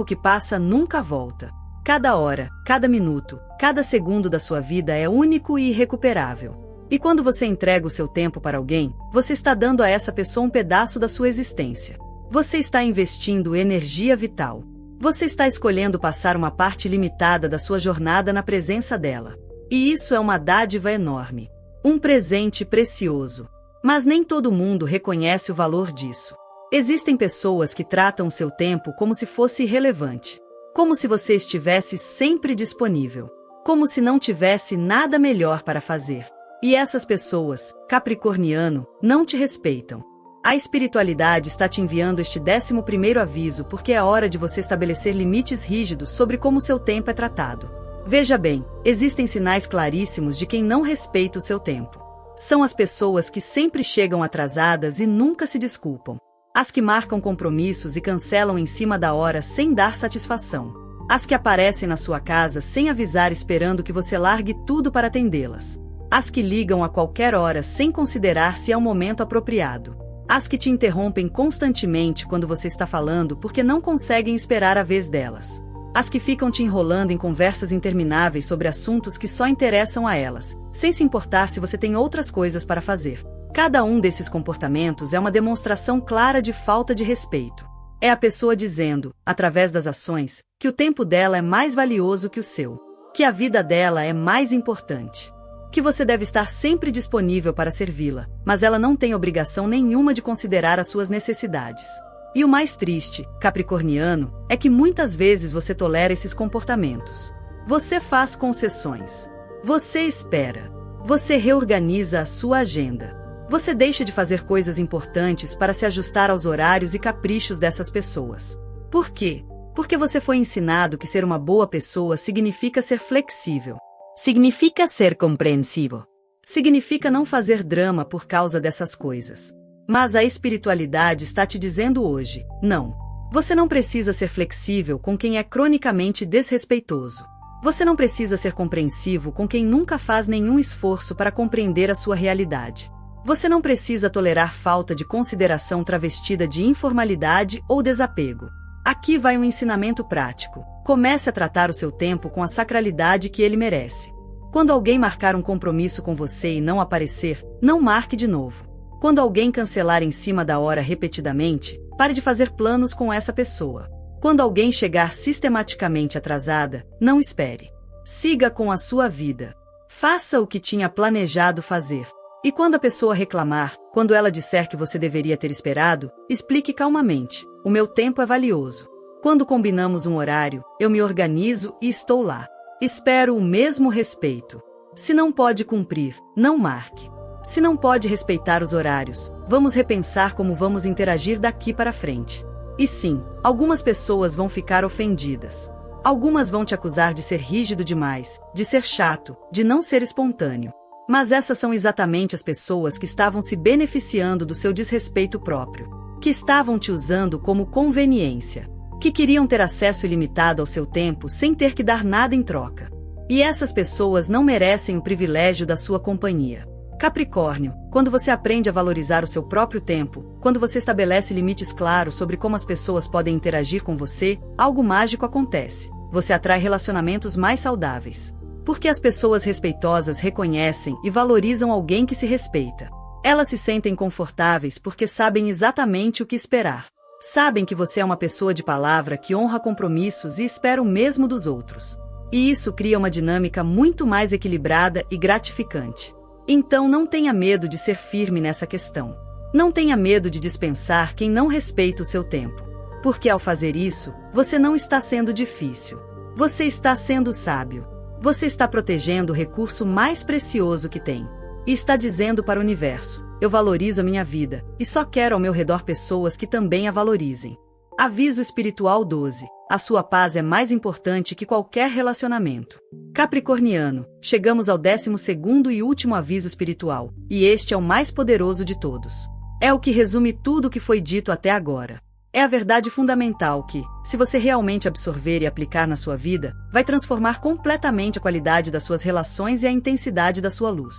que passa nunca volta. Cada hora, cada minuto, cada segundo da sua vida é único e irrecuperável. E quando você entrega o seu tempo para alguém, você está dando a essa pessoa um pedaço da sua existência. Você está investindo energia vital. Você está escolhendo passar uma parte limitada da sua jornada na presença dela. E isso é uma dádiva enorme. Um presente precioso. Mas nem todo mundo reconhece o valor disso. Existem pessoas que tratam o seu tempo como se fosse irrelevante. Como se você estivesse sempre disponível. Como se não tivesse nada melhor para fazer. E essas pessoas, Capricorniano, não te respeitam. A espiritualidade está te enviando este 11º aviso porque é hora de você estabelecer limites rígidos sobre como seu tempo é tratado. Veja bem, existem sinais claríssimos de quem não respeita o seu tempo. São as pessoas que sempre chegam atrasadas e nunca se desculpam. As que marcam compromissos e cancelam em cima da hora sem dar satisfação. As que aparecem na sua casa sem avisar esperando que você largue tudo para atendê-las. As que ligam a qualquer hora sem considerar se é o momento apropriado. As que te interrompem constantemente quando você está falando porque não conseguem esperar a vez delas. As que ficam te enrolando em conversas intermináveis sobre assuntos que só interessam a elas, sem se importar se você tem outras coisas para fazer. Cada um desses comportamentos é uma demonstração clara de falta de respeito. É a pessoa dizendo, através das ações, que o tempo dela é mais valioso que o seu, que a vida dela é mais importante, que você deve estar sempre disponível para servi-la, mas ela não tem obrigação nenhuma de considerar as suas necessidades. E o mais triste, capricorniano, é que muitas vezes você tolera esses comportamentos. Você faz concessões. Você espera. Você reorganiza a sua agenda. Você deixa de fazer coisas importantes para se ajustar aos horários e caprichos dessas pessoas. Por quê? Porque você foi ensinado que ser uma boa pessoa significa ser flexível. Significa ser compreensivo. Significa não fazer drama por causa dessas coisas. Mas a espiritualidade está te dizendo hoje, não. Você não precisa ser flexível com quem é cronicamente desrespeitoso. Você não precisa ser compreensivo com quem nunca faz nenhum esforço para compreender a sua realidade. Você não precisa tolerar falta de consideração travestida de informalidade ou desapego. Aqui vai um ensinamento prático. Comece a tratar o seu tempo com a sacralidade que ele merece. Quando alguém marcar um compromisso com você e não aparecer, não marque de novo. Quando alguém cancelar em cima da hora repetidamente, pare de fazer planos com essa pessoa. Quando alguém chegar sistematicamente atrasada, não espere. Siga com a sua vida. Faça o que tinha planejado fazer. E quando a pessoa reclamar, quando ela disser que você deveria ter esperado, explique calmamente: o meu tempo é valioso. Quando combinamos um horário, eu me organizo e estou lá. Espero o mesmo respeito. Se não pode cumprir, não marque. Se não pode respeitar os horários, vamos repensar como vamos interagir daqui para frente. E sim, algumas pessoas vão ficar ofendidas. Algumas vão te acusar de ser rígido demais, de ser chato, de não ser espontâneo. Mas essas são exatamente as pessoas que estavam se beneficiando do seu desrespeito próprio, que estavam te usando como conveniência, que queriam ter acesso ilimitado ao seu tempo sem ter que dar nada em troca. E essas pessoas não merecem o privilégio da sua companhia. Capricórnio, quando você aprende a valorizar o seu próprio tempo, quando você estabelece limites claros sobre como as pessoas podem interagir com você, algo mágico acontece. Você atrai relacionamentos mais saudáveis. Porque as pessoas respeitosas reconhecem e valorizam alguém que se respeita. Elas se sentem confortáveis porque sabem exatamente o que esperar. Sabem que você é uma pessoa de palavra que honra compromissos e espera o mesmo dos outros. E isso cria uma dinâmica muito mais equilibrada e gratificante. Então não tenha medo de ser firme nessa questão. Não tenha medo de dispensar quem não respeita o seu tempo. Porque ao fazer isso, você não está sendo difícil. Você está sendo sábio. Você está protegendo o recurso mais precioso que tem. E está dizendo para o universo: eu valorizo a minha vida, e só quero ao meu redor pessoas que também a valorizem. Aviso espiritual 12. A sua paz é mais importante que qualquer relacionamento. Capricorniano, chegamos ao 12º e último aviso espiritual, e este é o mais poderoso de todos. É o que resume tudo o que foi dito até agora. É a verdade fundamental que, se você realmente absorver e aplicar na sua vida, vai transformar completamente a qualidade das suas relações e a intensidade da sua luz.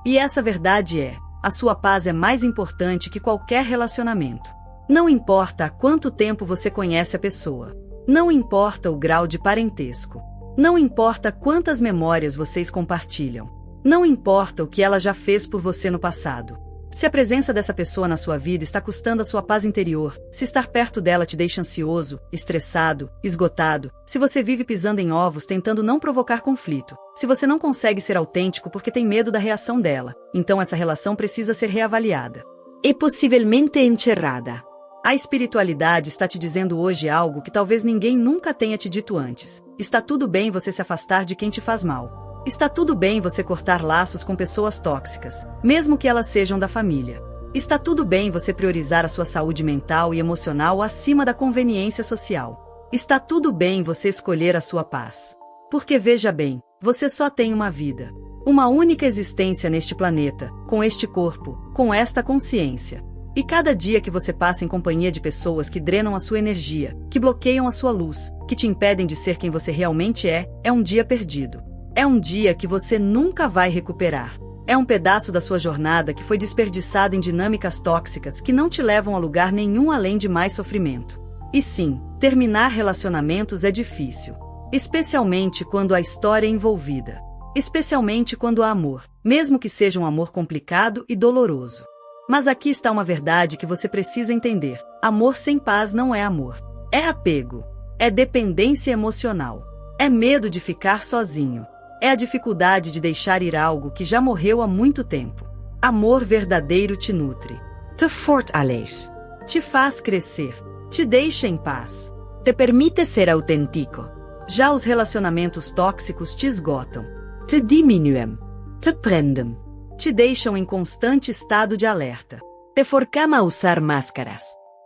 E essa verdade é: a sua paz é mais importante que qualquer relacionamento. Não importa há quanto tempo você conhece a pessoa. Não importa o grau de parentesco. Não importa quantas memórias vocês compartilham. Não importa o que ela já fez por você no passado. Se a presença dessa pessoa na sua vida está custando a sua paz interior, se estar perto dela te deixa ansioso, estressado, esgotado, se você vive pisando em ovos tentando não provocar conflito, se você não consegue ser autêntico porque tem medo da reação dela, então essa relação precisa ser reavaliada. E possivelmente encerrada. A espiritualidade está te dizendo hoje algo que talvez ninguém nunca tenha te dito antes. Está tudo bem você se afastar de quem te faz mal. Está tudo bem você cortar laços com pessoas tóxicas, mesmo que elas sejam da família. Está tudo bem você priorizar a sua saúde mental e emocional acima da conveniência social. Está tudo bem você escolher a sua paz. Porque veja bem, você só tem uma vida. Uma única existência neste planeta, com este corpo, com esta consciência. E cada dia que você passa em companhia de pessoas que drenam a sua energia, que bloqueiam a sua luz, que te impedem de ser quem você realmente é um dia perdido. É um dia que você nunca vai recuperar. É um pedaço da sua jornada que foi desperdiçado em dinâmicas tóxicas que não te levam a lugar nenhum além de mais sofrimento. E sim, terminar relacionamentos é difícil. Especialmente quando há história envolvida. Especialmente quando há amor, mesmo que seja um amor complicado e doloroso. Mas aqui está uma verdade que você precisa entender. Amor sem paz não é amor. É apego. É dependência emocional. É medo de ficar sozinho. É a dificuldade de deixar ir algo que já morreu há muito tempo. Amor verdadeiro te nutre. Te fortalece. Te faz crescer. Te deixa em paz. Te permite ser autêntico. Já os relacionamentos tóxicos te esgotam. Te diminuem. Te prendem. Te deixam em constante estado de alerta. Te forçam a usar máscaras.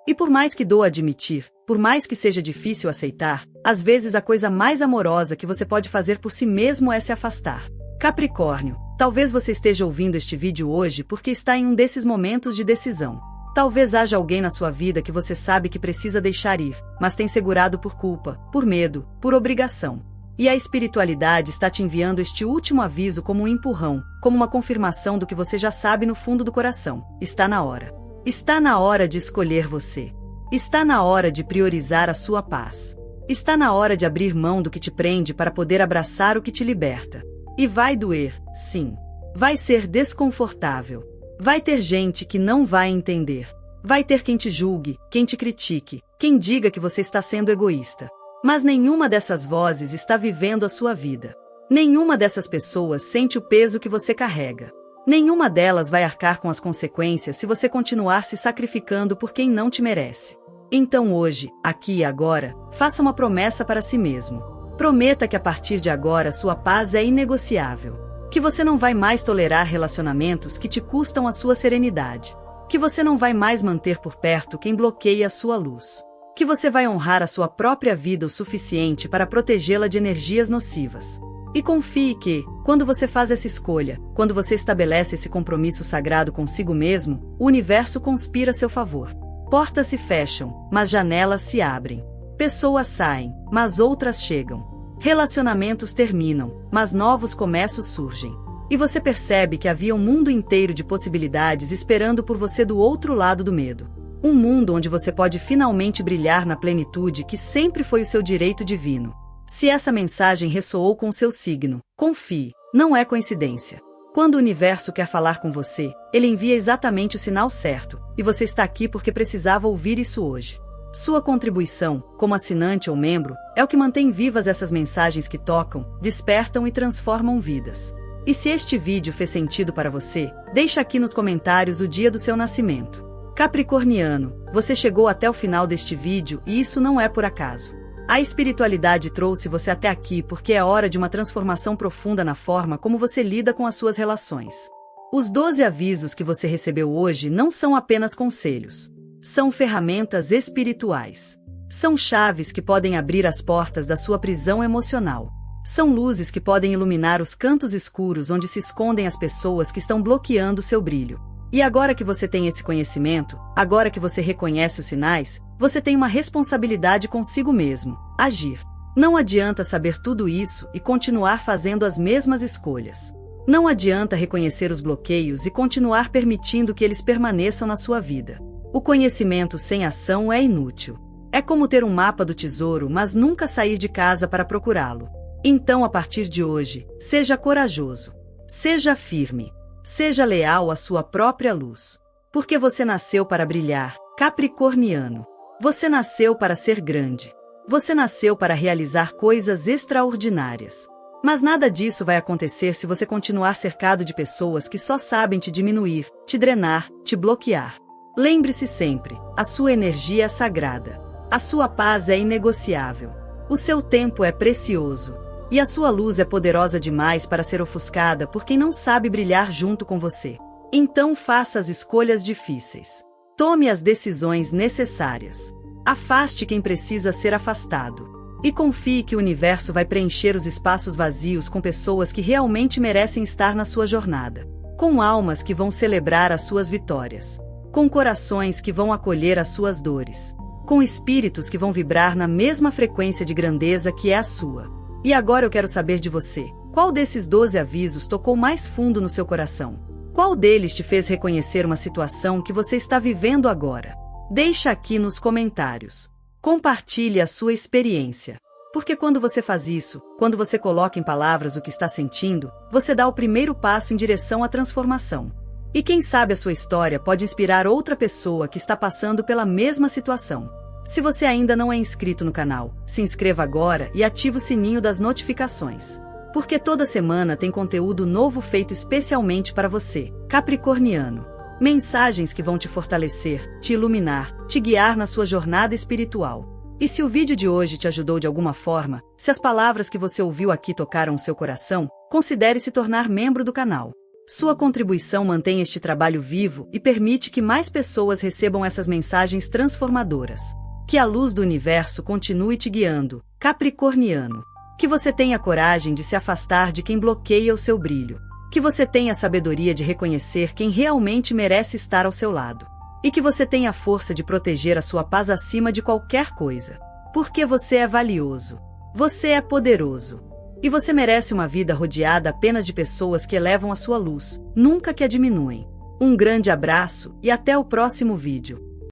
E por mais que doa admitir, por mais que seja difícil aceitar, às vezes a coisa mais amorosa que você pode fazer por si mesmo é se afastar. Capricórnio, talvez você esteja ouvindo este vídeo hoje porque está em um desses momentos de decisão. Talvez haja alguém na sua vida que você sabe que precisa deixar ir, mas tem segurado por culpa, por medo, por obrigação. E a espiritualidade está te enviando este último aviso como um empurrão, como uma confirmação do que você já sabe no fundo do coração. Está na hora. Está na hora de escolher você. Está na hora de priorizar a sua paz. Está na hora de abrir mão do que te prende para poder abraçar o que te liberta. E vai doer, sim. Vai ser desconfortável. Vai ter gente que não vai entender. Vai ter quem te julgue, quem te critique, quem diga que você está sendo egoísta. Mas nenhuma dessas vozes está vivendo a sua vida. Nenhuma dessas pessoas sente o peso que você carrega. Nenhuma delas vai arcar com as consequências se você continuar se sacrificando por quem não te merece. Então hoje, aqui e agora, faça uma promessa para si mesmo. Prometa que a partir de agora sua paz é inegociável. Que você não vai mais tolerar relacionamentos que te custam a sua serenidade. Que você não vai mais manter por perto quem bloqueia a sua luz. Que você vai honrar a sua própria vida o suficiente para protegê-la de energias nocivas. E confie que, quando você faz essa escolha, quando você estabelece esse compromisso sagrado consigo mesmo, o universo conspira a seu favor. Portas se fecham, mas janelas se abrem. Pessoas saem, mas outras chegam. Relacionamentos terminam, mas novos começos surgem. E você percebe que havia um mundo inteiro de possibilidades esperando por você do outro lado do medo. Um mundo onde você pode finalmente brilhar na plenitude que sempre foi o seu direito divino. Se essa mensagem ressoou com o seu signo, confie, não é coincidência. Quando o universo quer falar com você, ele envia exatamente o sinal certo, e você está aqui porque precisava ouvir isso hoje. Sua contribuição, como assinante ou membro, é o que mantém vivas essas mensagens que tocam, despertam e transformam vidas. E se este vídeo fez sentido para você, deixa aqui nos comentários o dia do seu nascimento. Capricorniano, você chegou até o final deste vídeo e isso não é por acaso. A espiritualidade trouxe você até aqui porque é hora de uma transformação profunda na forma como você lida com as suas relações. Os 12 avisos que você recebeu hoje não são apenas conselhos. São ferramentas espirituais. São chaves que podem abrir as portas da sua prisão emocional. São luzes que podem iluminar os cantos escuros onde se escondem as pessoas que estão bloqueando seu brilho. E agora que você tem esse conhecimento, agora que você reconhece os sinais, você tem uma responsabilidade consigo mesmo: agir. Não adianta saber tudo isso e continuar fazendo as mesmas escolhas. Não adianta reconhecer os bloqueios e continuar permitindo que eles permaneçam na sua vida. O conhecimento sem ação é inútil. É como ter um mapa do tesouro, mas nunca sair de casa para procurá-lo. Então, a partir de hoje, seja corajoso. Seja firme. Seja leal à sua própria luz. Porque você nasceu para brilhar, Capricorniano. Você nasceu para ser grande. Você nasceu para realizar coisas extraordinárias. Mas nada disso vai acontecer se você continuar cercado de pessoas que só sabem te diminuir, te drenar, te bloquear. Lembre-se sempre, a sua energia é sagrada. A sua paz é inegociável. O seu tempo é precioso. E a sua luz é poderosa demais para ser ofuscada por quem não sabe brilhar junto com você. Então faça as escolhas difíceis. Tome as decisões necessárias. Afaste quem precisa ser afastado. E confie que o universo vai preencher os espaços vazios com pessoas que realmente merecem estar na sua jornada. Com almas que vão celebrar as suas vitórias. Com corações que vão acolher as suas dores. Com espíritos que vão vibrar na mesma frequência de grandeza que é a sua. E agora eu quero saber de você. Qual desses 12 avisos tocou mais fundo no seu coração? Qual deles te fez reconhecer uma situação que você está vivendo agora? Deixa aqui nos comentários. Compartilhe a sua experiência. Porque quando você faz isso, quando você coloca em palavras o que está sentindo, você dá o primeiro passo em direção à transformação. E quem sabe a sua história pode inspirar outra pessoa que está passando pela mesma situação. Se você ainda não é inscrito no canal, se inscreva agora e ative o sininho das notificações. Porque toda semana tem conteúdo novo feito especialmente para você, capricorniano. Mensagens que vão te fortalecer, te iluminar, te guiar na sua jornada espiritual. E se o vídeo de hoje te ajudou de alguma forma, se as palavras que você ouviu aqui tocaram seu coração, considere se tornar membro do canal. Sua contribuição mantém este trabalho vivo e permite que mais pessoas recebam essas mensagens transformadoras. Que a luz do universo continue te guiando, capricorniano. Que você tenha coragem de se afastar de quem bloqueia o seu brilho. Que você tenha a sabedoria de reconhecer quem realmente merece estar ao seu lado. E que você tenha a força de proteger a sua paz acima de qualquer coisa. Porque você é valioso. Você é poderoso. E você merece uma vida rodeada apenas de pessoas que elevam a sua luz, nunca que a diminuem. Um grande abraço e até o próximo vídeo.